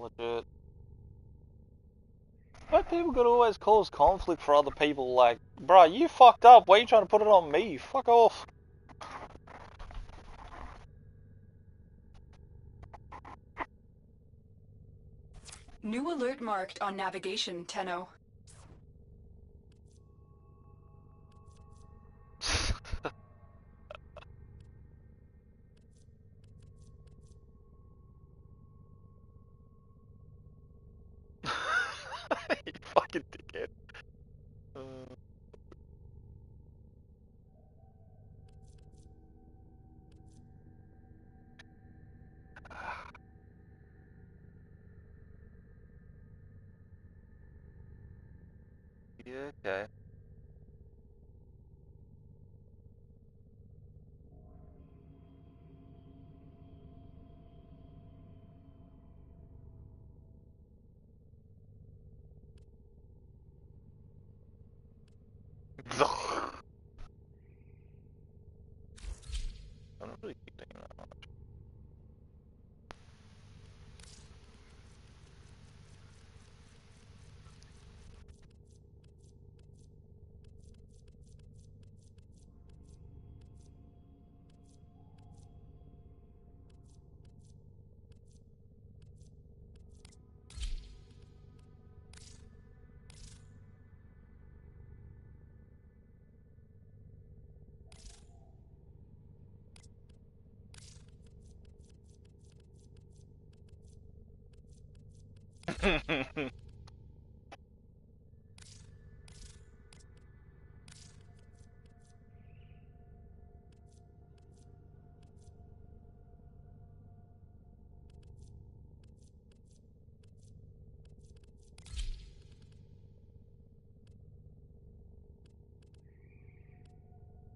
Legit. But people could always cause conflict for other people, like, bruh, you fucked up, why are you trying to put it on me? Fuck off. New alert marked on navigation, Tenno. You fucking dickhead. Yeah, okay. I'm not really thinking that much.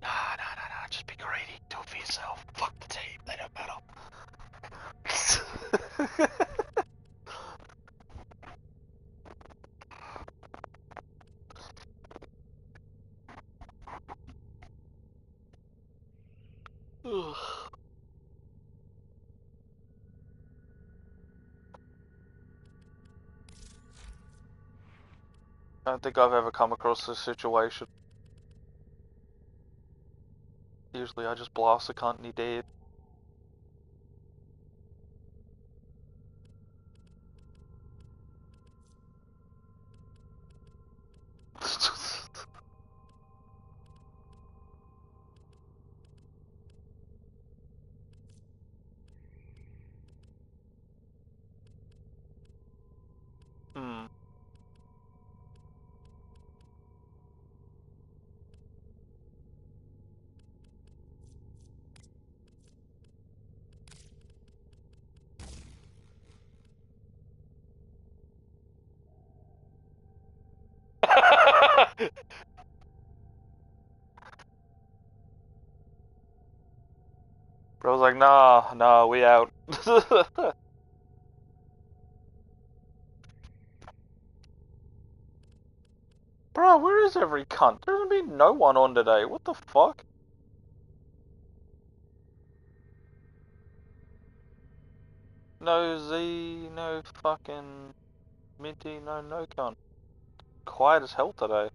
Nah, just be greedy. Do it for yourself. Fuck the team, they don't matter. Ugh. I don't think I've ever come across this situation. Usually I just blast the cunt and he dead. Hmm. Bro's like, nah, we out. Bro, where is every cunt? There's been no one on today. What the fuck? No Z, no fucking Minty, no cunt. Quiet as hell today.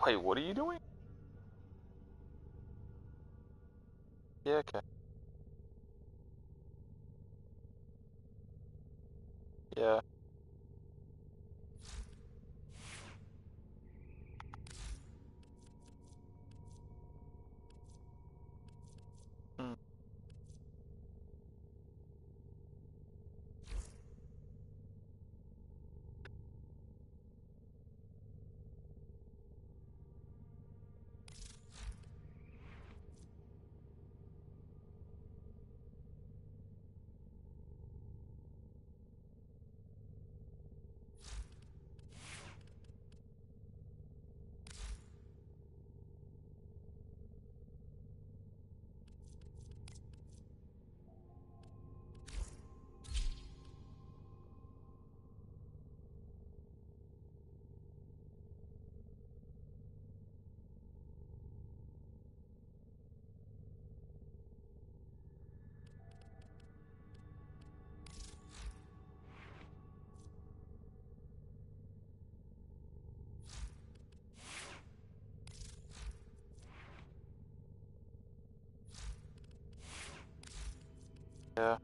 Wait, what are you doing? Yeah, okay. Yeah. Hmm. Yeah.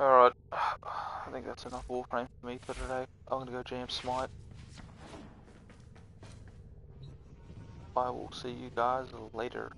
Alright. I think that's enough Warframe for me for today. I'm gonna go jam Smite. I will see you guys later.